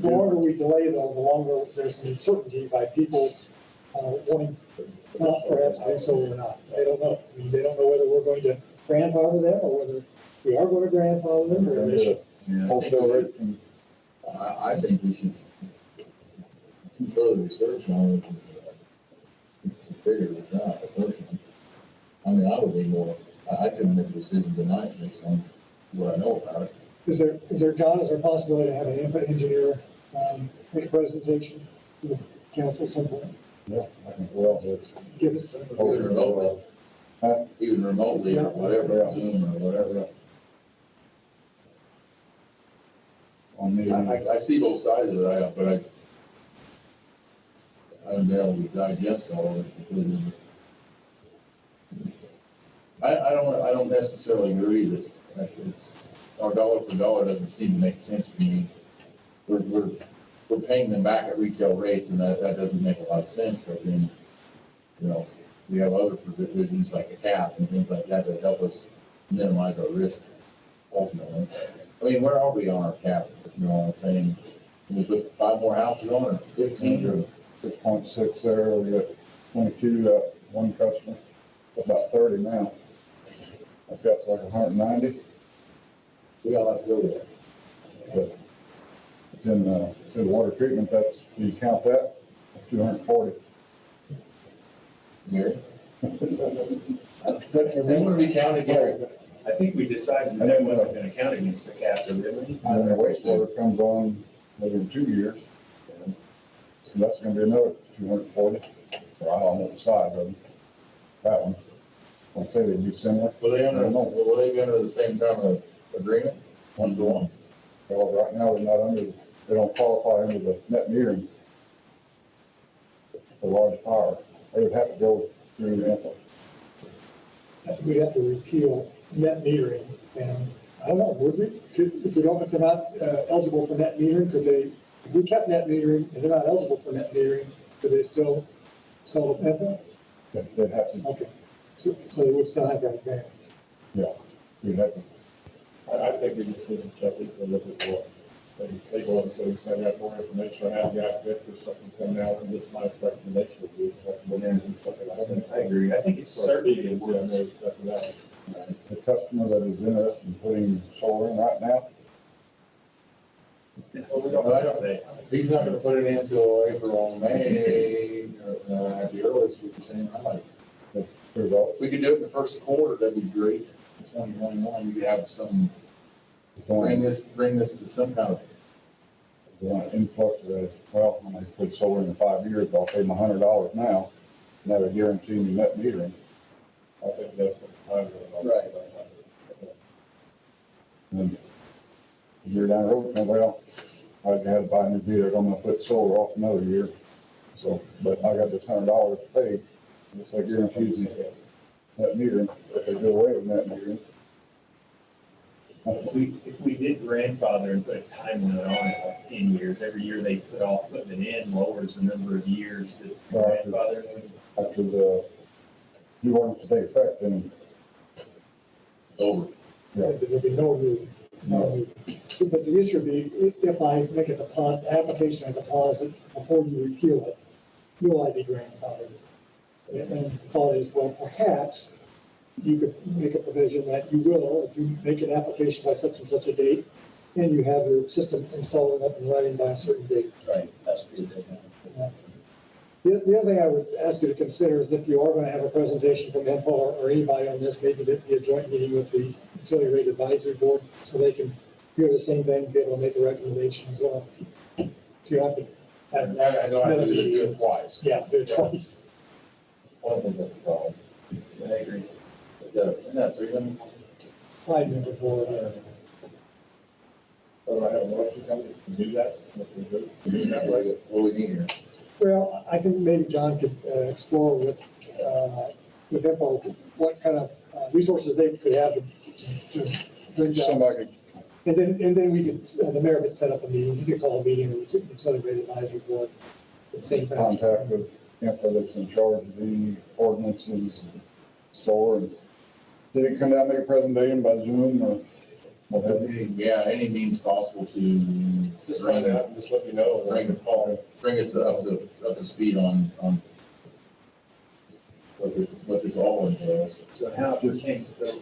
C: The longer we delay though, the longer there's some uncertainty by people, wanting not perhaps to do so or not. They don't know. I mean, they don't know whether we're going to grandfather them or whether we are going to grandfather them or they should.
B: Yeah,
H: Wholesale rate from,
B: I think we should do further research on it to figure this out personally. I mean, I would be more, I couldn't make a decision tonight based on what I know about it.
C: Is there, John, is there a possibility to have an input engineer, make a presentation to the council at some point?
H: yeah, I think, well, it's.
C: Give it.
B: Even remotely,
H: Huh?
B: even remotely or whatever, Zoom or whatever.
H: On the,
B: I see both sides of it, but I haven't been able to digest all of it completely. I don't necessarily agree that it's, our dollar for dollar doesn't seem to make sense to me. We're paying them back at retail rates, and that doesn't make a lot of sense, but then, you know, we have other provisions like a cap and things like that that help us minimize our risk ultimately. I mean, where are we on our cap, you know what I'm saying? Can we put 5 more houses on, or 15, or?
H: 6.6 there, we got 22, one customer, about 30 now. I've got like 190,
B: We all have to go there.
H: but it's in the water treatment, that's, you count that, 240.
B: Gary?
F: Good for
B: They
F: me.
B: want to be counted, Gary.
D: I think we decided that that wasn't gonna count against the cap, didn't we?
H: And then the wastewater comes on maybe in 2 years. So that's gonna be another 240, or I don't know the size of them. That one, I'd say they'd be similar.
B: Were they under the same kind of agreement? One to one?
H: Well, right now, they're not under, they don't qualify under the net metering. The large power, they would have to go through the input.
C: We'd have to repeal net metering, and I don't know, would we? If they're not eligible for net metering, could they, if we kept net metering and they're not eligible for net metering, could they still sell the PEMPA?
H: They'd have to,
C: Okay, so they would still have that advantage.
H: yeah, you'd have to.
A: I think we just need to check it and look at what, they go and say, send out more information on how the aspect or something come out, and this my recommendation would be, recommend something like that.
D: I agree. I think it's certainly,
A: Is, yeah, no, after that.
H: The customer that is interested in putting solar in right now,
D: well, we don't have to say.
B: He's not gonna put it in until April or May, at the earliest, what you're saying, I like.
H: there's all,
B: If we could do it in the first quarter, that'd be great. 2021, you could have some,
H: going,
B: bring this to some kind of,
H: influx of, well, when I put solar in 5 years, I'll pay my $100 now. Now they're guaranteeing me net metering.
A: I think that's what I'm.
B: Right.
H: And a year down the road, well, I had to buy a new meter, I'm gonna put solar off another year. So, but I got this $100 to pay, it's like guarantees me net metering, if they do away with net metering.
D: If we did grandfather and put a time limit on it, like 10 years, every year they put off putting it in lowers the number of years that
H: Right.
D: grandfather.
H: After the new ordinance to take effect, then,
B: over.
H: yeah,
C: There'd be no new. So, but the issue would be, if I make a deposit, application and deposit before you repeal it, will I be grandfathered? And the thought is, well, perhaps you could make a provision that you will, if you make an application by such and such a date, and you have your system installed and up and running by a certain date.
E: Right, that's good.
C: The other thing I would ask you to consider is if you are going to have a presentation from NPA or anybody on this, maybe there'd be a joint meeting with the Utility Rate Advisory Board, so they can hear the same thing, be able to make a recommendation as well. So you have to have.
B: I don't have to do it twice.
C: Yeah, do it twice.
B: I don't think that's a problem.
D: I agree.
B: Isn't that 3 of them?
C: 5-member board.
A: So I have a motion coming to do that. What we do.
B: What do we need here?
C: Well, I think maybe John could explore with NPA what kind of resources they could have to bring us.
H: somebody could,
C: And then we could, the mayor could set up a meeting, he could call a meeting with the Utility Rate Advisory Board at the same time.
H: contact with info that's in charge of the ordinances, solar, and they can come down and make a presentation by Zoom or
B: Yeah, any means possible to
A: Just find out, and just let me know. and I can call.
B: bring us up to speed on what this all entails.
D: So how it pertains to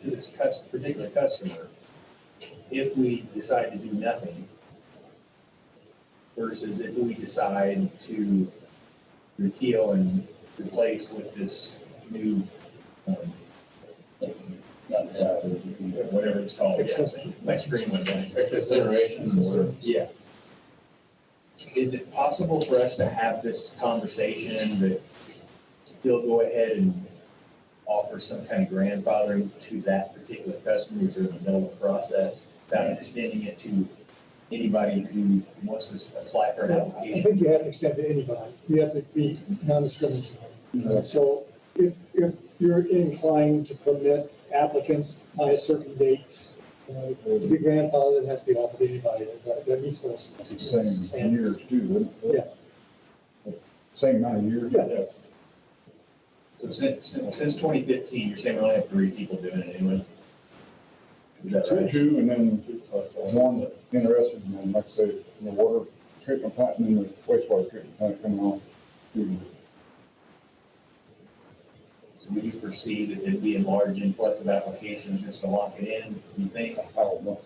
D: this particular customer, if we decide to do nothing versus if we decide to repeal and replace with this new, whatever it's called.
C: Accessory.
D: My screen went blank.
B: Considerations or.
D: Yeah. Is it possible for us to have this conversation that still go ahead and offer some kind of grandfathering to that particular customer who's in the middle of the process, without extending it to anybody who wants to apply for an
C: I
D: application?
C: think you have to extend to anybody. You have to be non-discriminatory. So if you're inclined to permit applicants by a certain date, to be grandfathered, it has to be offered to anybody that meets those
H: It's the same years
C: standards.
H: too, isn't it? Same amount of years?
C: Yeah.
A: Yes.
D: So since 2015, you're saying we only have 3 people doing it anyway? Is that right?
H: Two, and then one interested, and then like I say, the water treatment plant and then the wastewater treatment plant coming on.
D: So would you foresee that there'd be a large influx of applications just to lock it in, you think?
H: I don't know.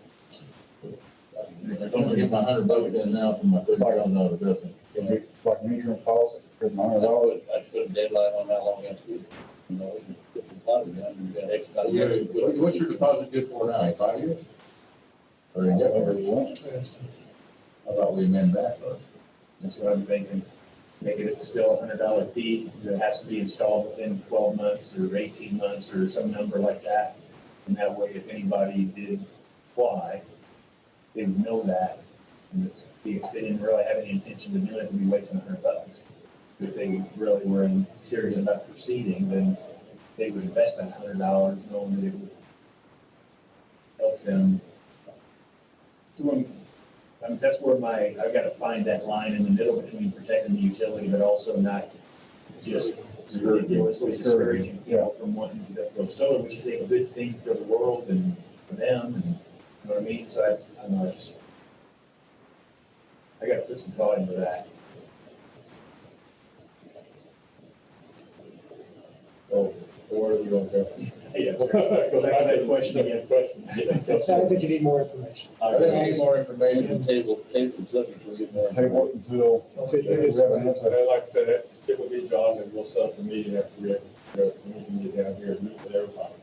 B: I'm gonna get my $100 in now for my $30,000 business.
H: It'd be like an insurance policy, for $900.
E: I'd put a deadline on how long that's good. You know, if the deposit down, you've got X amount of years.
B: What's your deposit good for now, 5 years? Or
H: Whatever you
B: indefinitely?
H: want.
B: I thought we amended that first.
D: That's what I'm thinking. Make it still a $100 fee, that has to be installed within 12 months or 18 months or some number like that. And that way, if anybody did apply, they would know that. And if they didn't really have any intention to do it, they'd be wasting $100. If they really were serious about proceeding, then they would invest that $100 knowing that it would help them. That's where I've got to find that line in the middle between protecting the utility, but also not just ridiculously discouraging people from wanting to go solar, which is a good thing for the world and for them, and you know what I mean? So I got to put some thought into that.
A: So where are we going to go?
D: Yeah. Go back to that question again.
C: I think you need more information.
B: I think I need more information.
E: Table the subject, we'll get more.
H: Table it until.
C: Until you get
H: we have an answer.
A: Like I said, it will be John, and we'll set up a meeting after we can get down here and meet with everybody.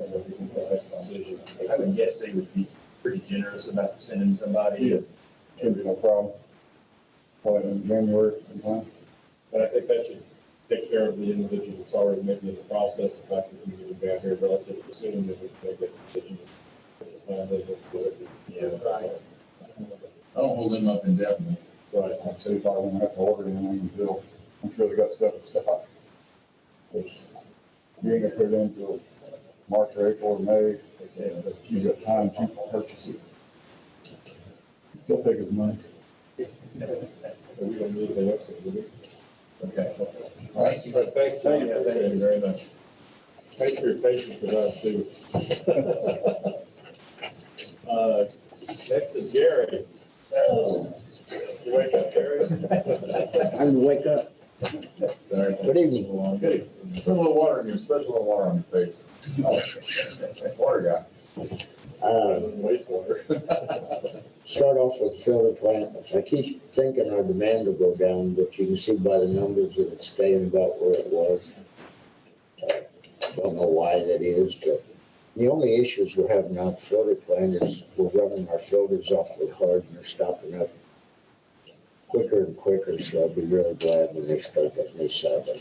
A: And then we can make a decision.
D: I would guess they would be pretty generous about sending somebody.
H: Should be no problem. Probably in January sometime.
A: And I think that should take care of the individual that's already maybe in the process, the fact that we can get down here relatively soon, that we can make that decision.
D: Yeah, right.
B: I don't hold them up indefinitely.
A: Right.
H: I'd say if I won't have to order anything until, I'm sure they got stuff to stock. Which you ain't gonna put it in until March or April or May, but you got time to purchase it. Still take his money.
A: We don't need anything else, do we? Okay.
B: Thank you.
A: Thanks, John. Thank you very much. Thanks for your patience with us too. Next is Gary. You wake up, Gary?
I: Time to wake up.
A: Sorry.
I: Good evening.
A: Good.
B: Put a little water in your, splash a little water on your face. Water guy.
A: Wastewater.
I: Start off with the filter plant. I keep thinking our demand will go down, but you can see by the numbers that it's staying about where it was. Don't know why that is, but the only issues we're having on the filter plant is we're running our filters awfully hard and they're stopping up quicker and quicker, so I'll be really glad when they start that new cycle.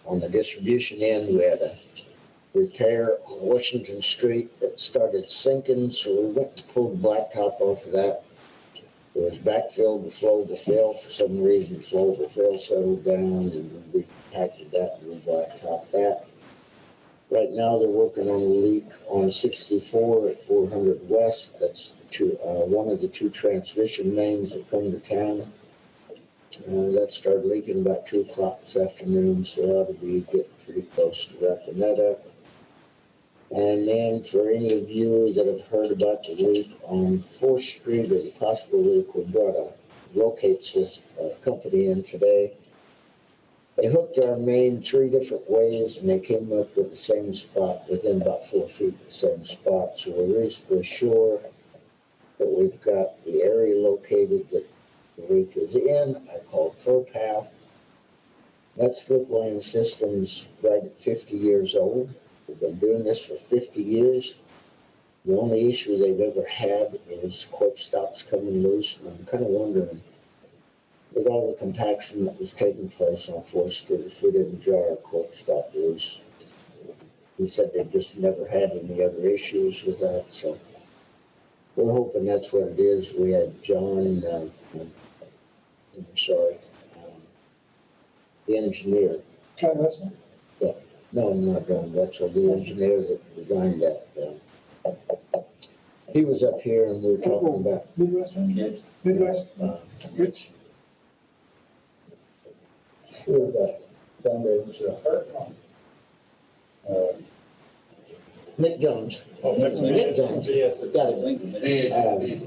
I: On the distribution end, we had a repair on Washington Street that started sinking, so we went and pulled the blacktop off of that. It was backfilled with flow to fill. For some reason, flow to fill settled down, and we packaged that and we blacktopped that. Right now, they're working on a leak on 64 at 400 West. That's one of the 2 transmission mains that come to town. That started leaking about 2 o'clock this afternoon, so I ought to be getting pretty close to wrapping that up. And then for any of you that have heard about the leak on 4th Street, or the possible leak, we brought a locate company in today. They hooked our main 3 different ways, and they came up with the same spot, within about 4 feet of the same spot. So we're reasonably sure that we've got the area located that the leak is in. I called Perpetual. That slip line system's right at 50 years old. We've been doing this for 50 years. The only issue they've ever had is cork stops coming loose, and I'm kind of wondering, with all the compaction that was taking place on 4th Street, if we didn't jar a cork stop loose. He said they've just never had any other issues with that, so we're hoping that's what it is. We had John, the engineer.
C: John Weston?
I: No, not John Wetzel, the engineer that designed that. He was up here and we were talking about.
C: Midwestern? Midwest? Rich?
I: Who was that? Down there was, Nick Jones.
E: Oh,
I: Nick Jones.
E: Yes.
I: Got it.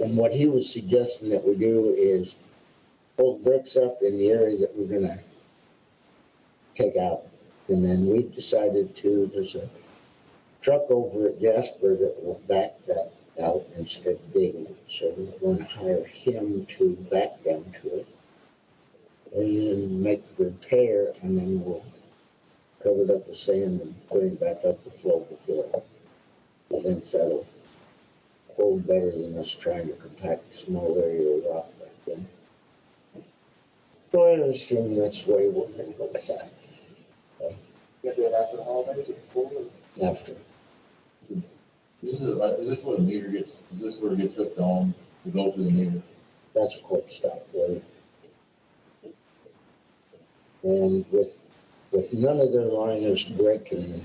I: And what he was suggesting that we do is hold bricks up in the area that we're gonna take out. And then we decided there's a truck over at Jasper that will back that out instead of digging it. So we're going to hire him to back down to it and make the repair, and then we'll cover it up with sand and bring it back up the flow before. I think that'll hold better than us trying to compact a small area of rock back then. So I assume that's the way we're going to go with that.
C: You do it after the holidays or before?
I: After.
B: Is this where the meter gets, is this where it gets hooked on to go to the meter?
I: That's a quick stop there. And with none of their liners breaking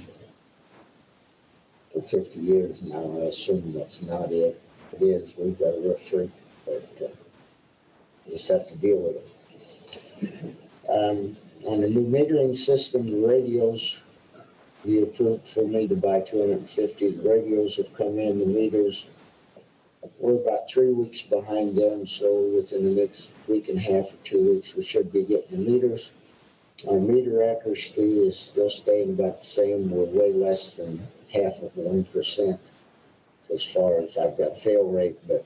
I: for 50 years now, I assume that's not it. It is, we've got a rough freak, but we just have to deal with it. On the new metering system, the radios, you approved for me to buy 250. The radios have come in, the meters, we're about 3 weeks behind them, so within the next week and a half or 2 weeks, we should be getting the meters. Our meter accuracy is still staying about the same. We're way less than half of 1% as far as I've got fail rate, but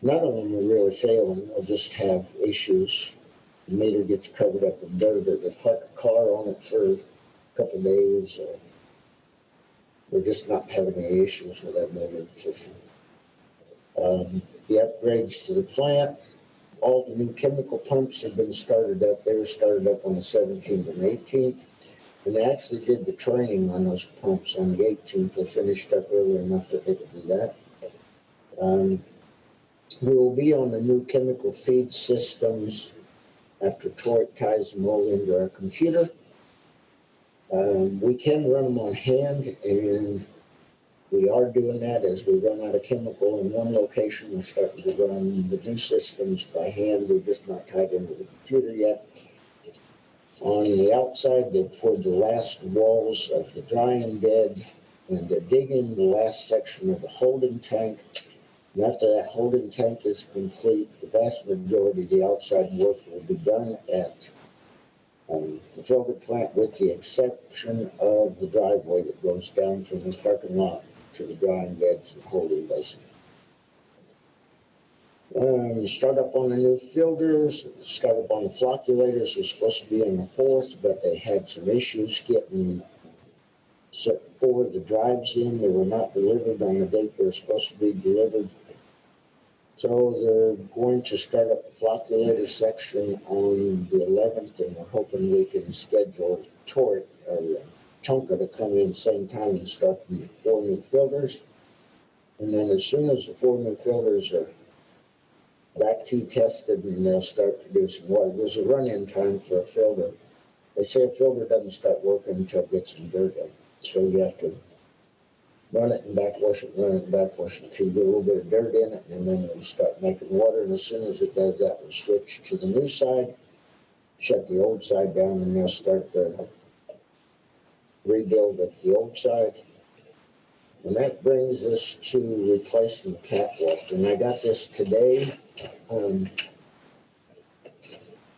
I: none of them are really failing. We'll just have issues. The meter gets covered up in dirt, or they park a car on it for a couple of days. We're just not having any issues with that meter system. The upgrades to the plant, all the new chemical pumps have been started up. They were started up on the 17th and 18th. And they actually did the training on those pumps on the 18th. They finished up early enough that they could do that. We will be on the new chemical feed systems after Troy ties them all into our computer. We can run them on hand, and we are doing that as we run out of chemical in one location. We're starting to run the new systems by hand. They're just not tied into the computer yet. On the outside, they poured the last walls of the drying bed, and they're digging the last section of the holding tank. And after that holding tank is complete, the vast majority of the outside work will be done at the filter plant, with the exception of the driveway that goes down from the parking lot to the drying beds and holding basin. Start up on the new filters, start up on the flocculators was supposed to be on the 4th, but they had some issues getting 4 of the drives in. They were not delivered on the date they were supposed to be delivered. So they're going to start up the flocculator section on the 11th, and we're hoping we can schedule Tonka to come in same time and start the 4 new filters. And then as soon as the 4 new filters are back T tested, and they'll start producing water. There's a run-in time for a filter. They say a filter doesn't start working until it gets some dirt in. So you have to run it and backwash it, run it and backwash it until you get a little bit of dirt in it, and then it'll start making water. And as soon as it does that, we'll switch to the new side, shut the old side down, and they'll start the rebuild of the old side. And that brings us to replacing the catwalk. And I got this today.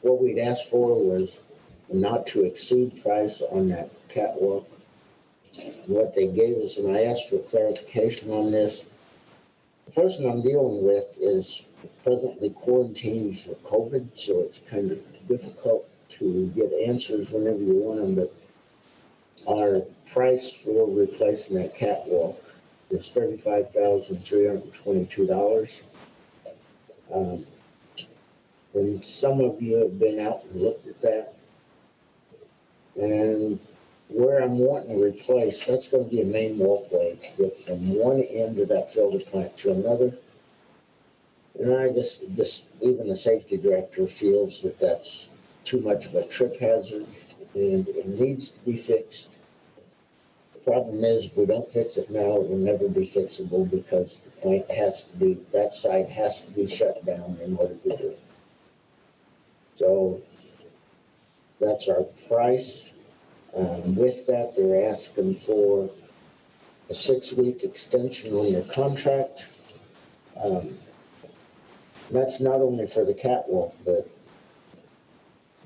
I: What we'd asked for was a not to exceed price on that catwalk. What they gave us, and I asked for clarification on this. The person I'm dealing with is presently quarantined for COVID, so it's kind of difficult to get answers whenever you want them, but our price for replacing that catwalk is $35,322. And some of you have been out and looked at that. And where I'm wanting to replace, that's going to be a main walkway to get from one end of that filter plant to another. And I just even the safety director feels that that's too much of a trip hazard and it needs to be fixed. The problem is if we don't fix it now, it will never be fixable because the plant has to be, that site has to be shut down in order to do it. So that's our price. With that, they're asking for a 6-week extension on their contract. That's not only for the catwalk, but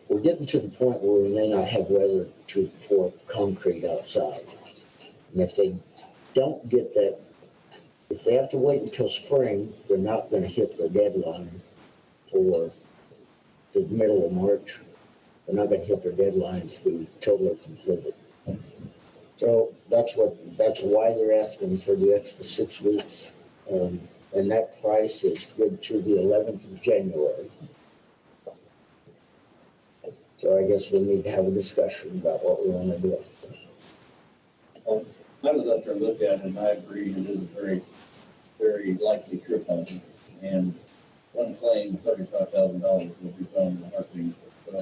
I: we're getting to the point where we may not have weather to pour concrete outside. And if they don't get that, if they have to wait until spring, they're not going to hit their deadline for the middle of March. They're not going to hit their deadline to be totally completed. So that's why they're asking for the extra 6 weeks. And that price is good to the 11th of January. So I guess we need to have a discussion about what we want to do.
E: I was up there and looked at it, and I agree, it is a very, very likely trip hazard. And one claim, $35,000 will be found in the heartbeat. So I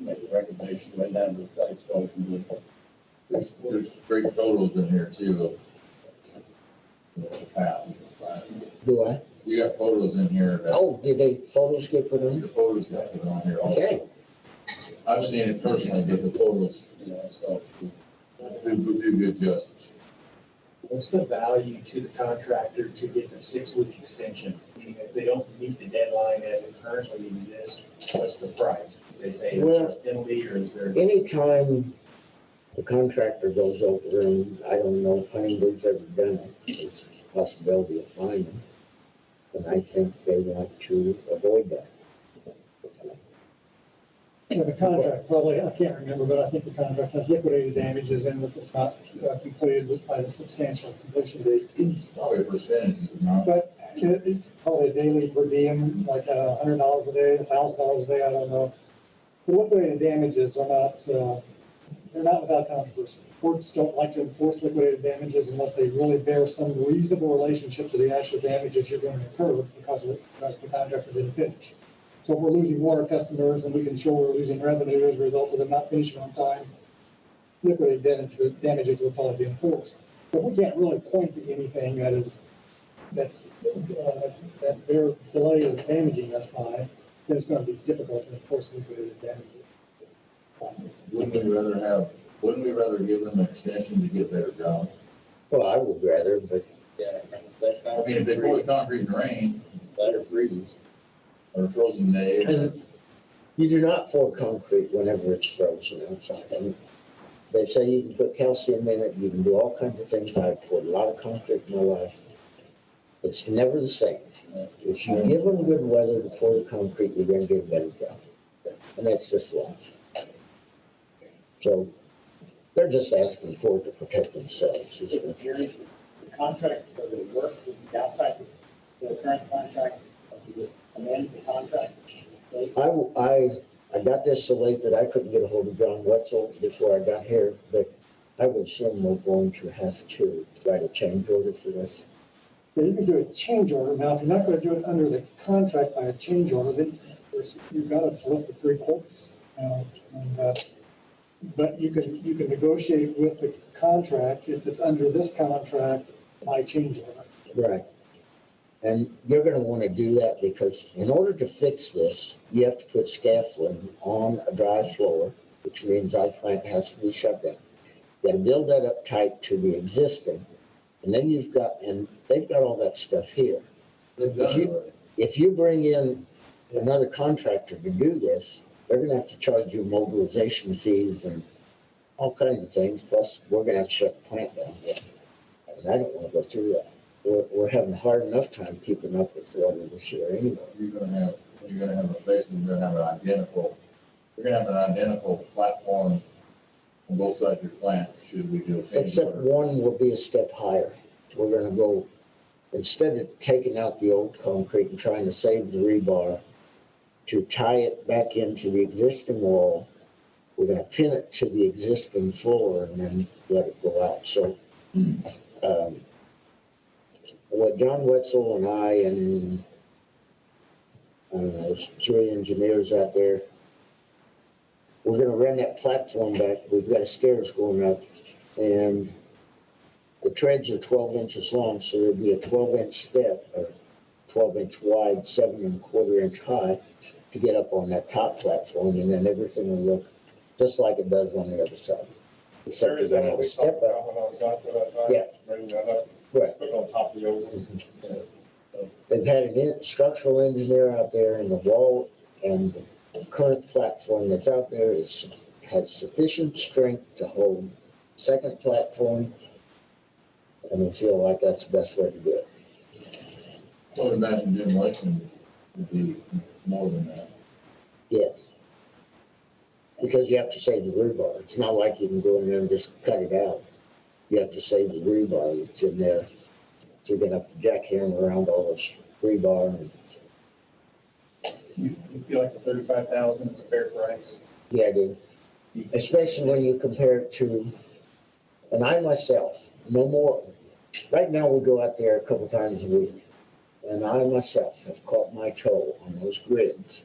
E: make a recommendation, went down to the site, so we can do it.
B: There's great photos in here too of the path.
I: Do I?
B: You got photos in here that,
I: Oh, did they photos get put in?
B: the photos got put on here also.
I: Okay.
B: I've seen it personally, but the photos,
E: So
B: do good justice.
D: What's the value to the contractor to get the 6-week extension? Meaning if they don't meet the deadline as it currently exists, what's the price? They pay a penalty or is there?
I: Anytime the contractor goes over, and I don't know if Huntingburg's ever done it, there's a possibility of finding. And I think they want to avoid that.
C: Yeah, the contract, probably, I can't remember, but I think the contract has liquidated damages in if it's not completed by the substantial completion date.
B: Probably a percentage, not.
C: But it's probably a daily per diem, like $100 a day, $1,000 a day, I don't know. The liquidated damages are not, they're not without controversy. Courts don't like to enforce liquidated damages unless they really bear some reasonable relationship to the actual damages you're going to incur because the contractor didn't finish. So if we're losing water customers and we can show we're losing revenue as a result of them not finishing on time, liquidated damages will probably be enforced. But we can't really point to anything that their delay is damaging us by, then it's going to be difficult to enforce liquidated damages.
B: Wouldn't we rather give them an extension to get better job?
I: Well, I would rather, but
E: yeah, that
B: I mean, if they pour the concrete in the rain
E: better freeze.
B: or a frozen day,
I: and you do not pour concrete whenever it's frozen outside. And they say you can put calcium in it, you can do all kinds of things. I've poured a lot of concrete in my life. It's never the same. If you give them good weather to pour the concrete, you're going to get a better job. And that's just life. So they're just asking for it to protect themselves.
G: The contract, does it work outside the current contract, amend the contract?
I: I got this so late that I couldn't get a hold of John Wetzel before I got here, but I would assume we're going to have to write a change order for this.
C: Yeah, you can do a change order. Now, if you're not going to do it under the contract by a change order, then you've got to solicit 3 quotes. But you can negotiate with the contract if it's under this contract by change order.
I: Right. And you're going to want to do that because in order to fix this, you have to put scaffolding on a dry floor, which means our plant has to be shut down. You gotta build that up tight to the existing, and then they've got all that stuff here.
B: They've done it already.
I: If you bring in another contractor to do this, they're gonna have to charge you mobilization fees and all kinds of things, plus we're gonna have to shut the plant down. And I don't wanna go through that. We're having a hard enough time keeping up with water this year anyway.
B: You're gonna have basically, you're gonna have an identical platform on both sides of your plant, should we do a change
I: Except
B: order.
I: one will be a step higher. We're gonna go, instead of taking out the old concrete and trying to save the rebar, to tie it back into the existing wall, we're gonna pin it to the existing floor and then let it go out. So, what John Wetzel and I and, I don't know, there's 3 engineers out there, we're gonna run that platform back. We've got stairs going up, and the treads are 12 inches long, so there'll be a 12-inch step, or 12-inch wide, 7¼ inch high, to get up on that top platform, and then everything will look just like it does on the other side. Except
A: Sir,
I: we're
A: is that
I: gonna
A: what
I: have a
A: we
I: step
A: talked
I: up.
A: about when I was out there that time?
I: Yeah.
A: Bringing that up,
I: Right.
A: put it on top of the old one.
I: They've had a structural engineer out there, and the wall and the current platform that's out there has sufficient strength to hold second platform, and we feel like that's the best way to do it.
B: I would imagine demolition would be more than that.
I: Yes. Because you have to save the rebar. It's not like you can go in there and just cut it out. You have to save the rebar that's in there. So you're gonna have to jackhammer around all this rebar. And,
D: You feel like the 35,000 is a fair price?
I: yeah, dude. Especially when you compare it to, and I myself, no more. Right now, we go out there a couple times a week, and I myself have caught my toe on those grids.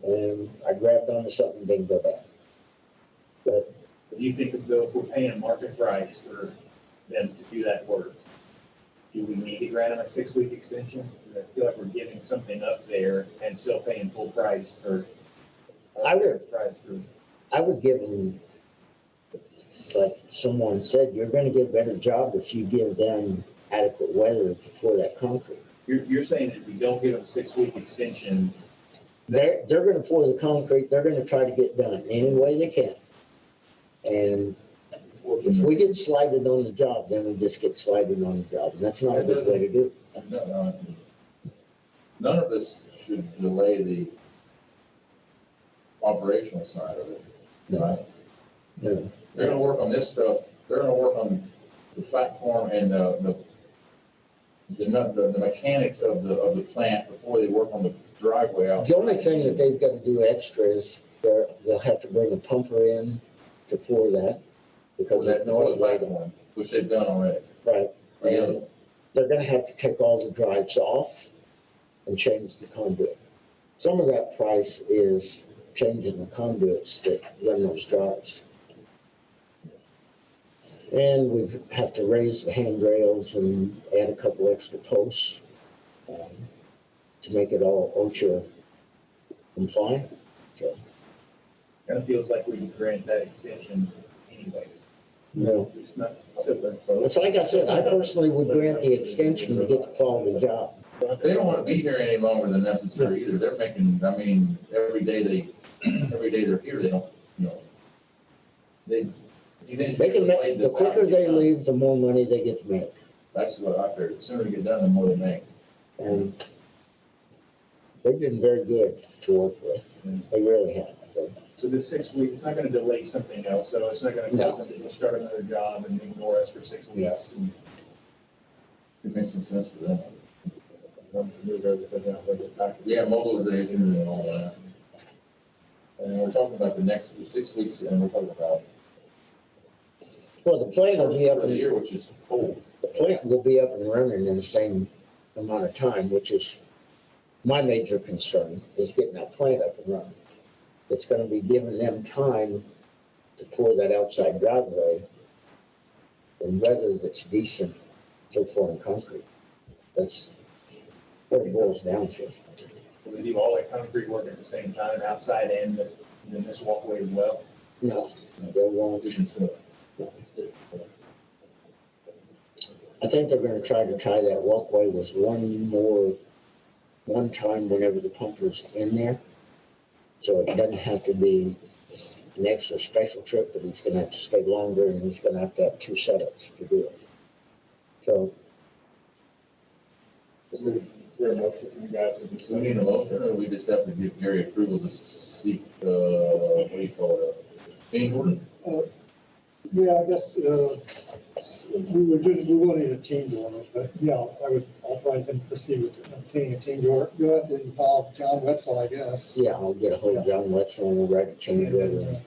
I: And I grabbed onto something and didn't go back. But
D: Do you think if we're paying a market price for them to do that work, do we need to grant them a 6-week extension? I feel like we're giving something up there and still paying full price for.
I: I would.
D: Price for.
I: I would give them, like someone said, you're gonna get a better job if you give them adequate weather to pour that concrete.
D: You're saying that if we don't give them a 6-week extension,
I: They're gonna pour the concrete, they're gonna try to get done any way they can. And if we get slighted on the job, then we just get slighted on the job, and that's not a good way to do it.
B: None of this should delay the operational side of it, right?
I: No.
B: They're gonna work on this stuff, they're gonna work on the platform and the mechanics of the plant before they work on the driveway out.
I: The only thing that they've gotta do extra is they'll have to bring a pumper in to pour that.
B: For
I: Because
B: that
I: there's no other way to.
B: platform, which they've done already.
I: Right.
B: Yeah.
I: And they're gonna have to take all the drives off and change the conduit. Some of that price is changing the conduits that run those drives. And we have to raise the handrails and add a couple extra posts to make it all OSHA compliant. So,
D: kind of feels like we could grant that extension anyway.
I: no.
D: It's not simple.
I: It's like I said, I personally would grant the extension to get the quality job.
B: They don't wanna be here any longer than necessary either. They're making, I mean, every day they're here, they don't, you know. You think
I: They can make, the quicker they leave, the more money they get to make.
B: That's what I figured. The sooner they get done, the more they make.
I: And they've been very good to work with. They really have.
D: So this 6 weeks, it's not gonna delay something else, so it's not gonna
I: No.
D: cause them to start another job and ignore us for 6 weeks. And
B: It makes some sense for them.
A: Move everything out, bring it back.
B: Yeah, mobilization and all that. And we're talking about the 6 weeks, and we're talking about
I: Well, the plant will be up
B: for the
I: and,
B: year, which is cool.
I: the plant will be up and running in the same amount of time, which is my major concern, is getting that plant up and running. It's gonna be giving them time to pour that outside driveway in weather that's decent for pouring concrete. That's what it boils down to.
D: we do all that concrete work at the same time, outside and then this walkway as well.
I: No, they won't. I think they're gonna try to tie that walkway with one time whenever the pumper's in there. So it doesn't have to be an extra special trip, but he's gonna have to stay longer and he's gonna have to have 2 setups to do it. So,
A: Is there a motion for you guys to do
B: Do we need a motion, or we just have to give Gary approval to seek, what do you call it? Change order?
C: Yeah, I guess, we wanted a change order, but yeah, I would authorize them to proceed with obtaining a change order. You'll have to involve John Wetzel, I guess.
I: yeah, I'll get a hold of John Wetzel and we'll write a change
C: And
I: order.
C: then,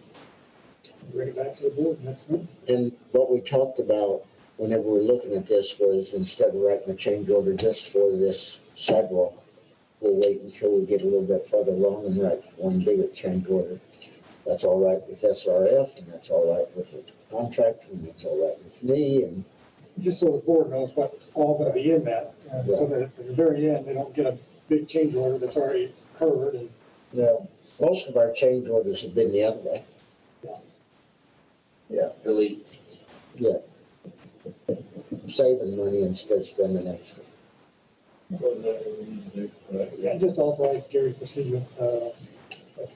C: bring it back to the board next month.
I: And what we talked about whenever we were looking at this was instead of writing a change order just for this sidewalk, we'll wait until we get a little bit further along and write one bigger change order. That's all right with SRF and that's all right with the contractor and that's all right with me and
C: Just so the board knows what's all gonna be in that, so that at the very end, they don't get a big change order that's already occurred and.
I: most of our change orders have been the other way.
B: Yeah, Billy.
I: Yeah. Saving money instead of spending extra.
A: What we need to do, correct?
C: Yeah, just authorize Gary to proceed with, a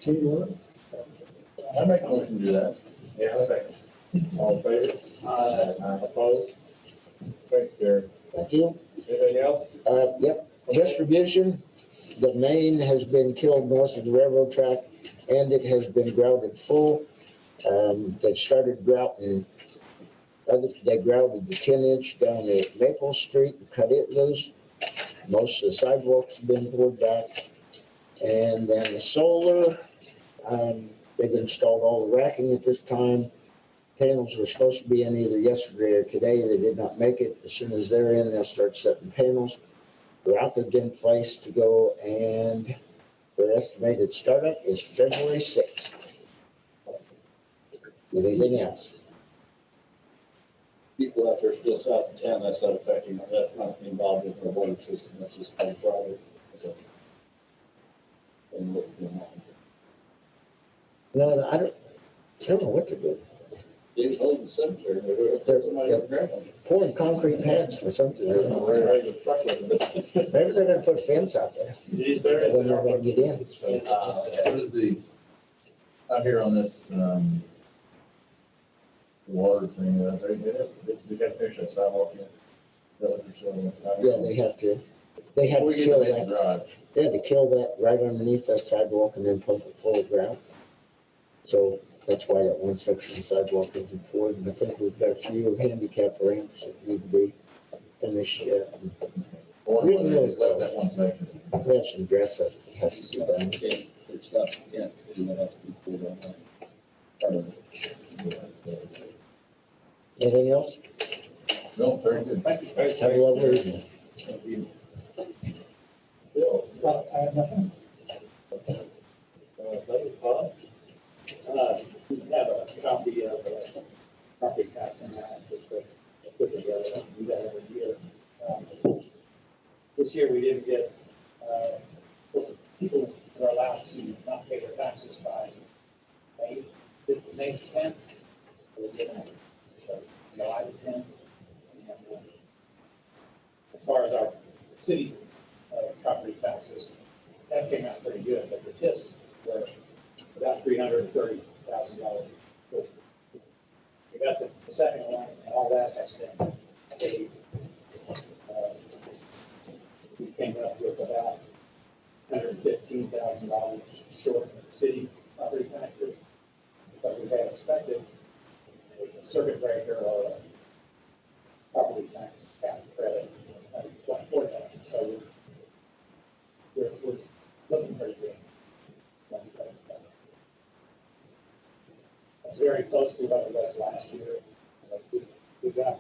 C: change order.
B: I make a motion to do that.
A: Yeah, I'll second. All in favor? Opposed? Thanks, Gary.
I: Thank you.
A: Anything else?
I: Yep, distribution, the main has been killed north of the railroad track and it has been grouted full. They started grouting, they grouted the 10-inch down at Maple Street and cut it loose. Most of the sidewalks have been poured back. And then the solar, they've installed all the racking at this time. Panels were supposed to be in either yesterday or today. They did not make it. As soon as they're in, they'll start setting panels. The route has been placed to go and their estimated startup is February 6th. Anything else?
E: People out there still south of town, that's not affecting, that's not involved with our water system, that's just like private. And what,
I: No, I don't know what to do.
E: They hold the cemetery, there's somebody up there.
I: Pouring concrete pads for something. I don't know.
A: Ready to truck with it.
I: Maybe they're gonna put a fence out there when they're gonna get in.
B: What is the, out here on this, water thing, they got to finish that sidewalk yet?
I: Yeah, they have to. They had
B: Before
I: to
B: we get
I: kill
B: to Main
I: that.
B: Drive,
I: They had to kill that right underneath that sidewalk and then pump it full of ground. So that's why that one section of sidewalk isn't poured. And I think we've got a few handicap ramps that need to be finished yet.
B: or
I: We
B: whether they just left that one section.
I: We have some dress up that has to be done.
E: Okay, it's not, yeah, it's gonna have to be pulled on that. Part of it.
I: Anything else?
B: No, very good.
A: Thanks,
I: Have a lovely evening.
A: Bill,
C: I have nothing.
A: Bob?
G: We have a copy of property tax analysis that I put together, we do that every year. This year we didn't get, people are allowed to not pay their taxes by May 10th. So July the 10th. And, as far as our city property taxes, that came out pretty good, but the TIFs were about $330,000. We got the second one, and all that has been paid. We came up with about $115,000 short of city property taxes, but we had expected a circuit breaker or a property tax cap credit for that. So we're looking pretty good. It's very close to what it was last year. We got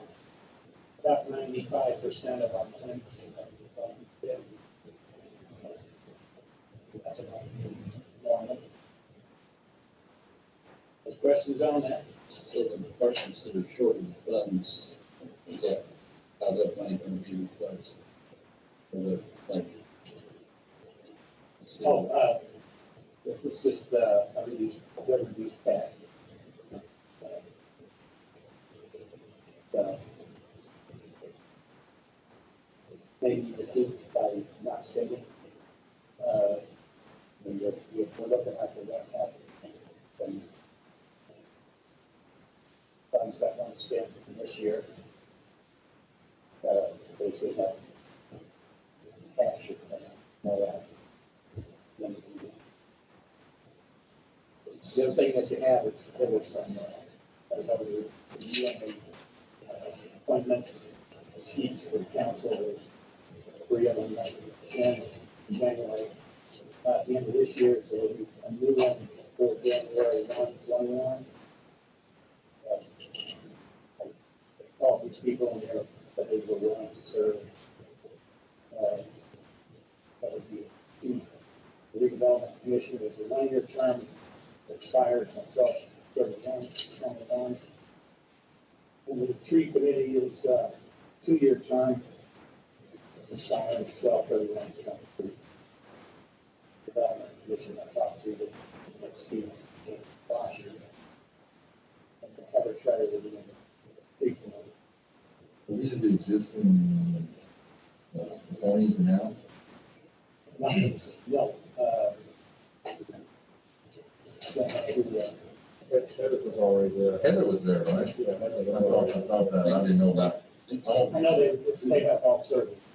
G: about 95% of our claims. That's about normal. Any questions on that?
E: So the departments that are short of funds, is that, how's that money gonna be replaced? For the, like.
G: Oh, it was just, a reduced cash. maybe defeat by not spending. And we're looking at the rent out some funds that won't spend this year. They should have cash, no, the other thing that you have is, there was some, appointments, sheets for council, there's 3 of them, that end in January. At the end of this year, so there'll be a new one for January 1, 21. All these people in there, that they were willing to serve. That would be the redevelopment commission is a 1-year term that expires on 12/31/21. And the tree committee is a 2-year term that expires 12/31/23. Development commission I talked to the next meeting last year. And the cover charter will be in the tree committee.
B: These are the existing appointees now.
G: No,
A: Heather was already there.
B: Heather was there, right?
A: Yeah, Heather was
B: I
A: already
B: thought that, I didn't know about.
G: I know they have all service.
B: I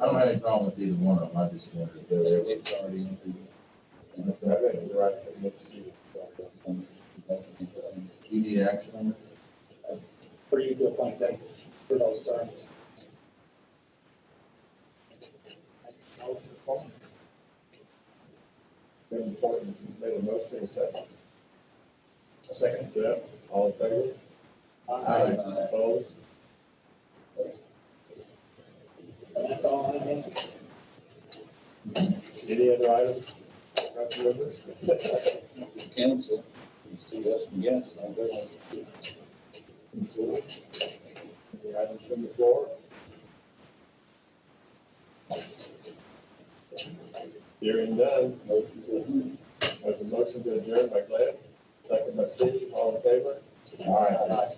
B: don't have any problem with either one of them, I just wondered if they were.
E: It's already in
A: I think you're right. Next year.
B: Do you need action on it?
G: For you to appoint them for those terms.
A: Made a motion, and a second. A second, Jeff, all in favor?
B: Aye.
A: Opposed?
G: And that's all I have.
A: Any other items? Council members?
E: council. You see us and yes, I'll go on.
A: Any items from the floor? Hearing none, motion to adjourn. There's a motion to adjourn by Glenn, second by Steve, all in favor?
B: All right.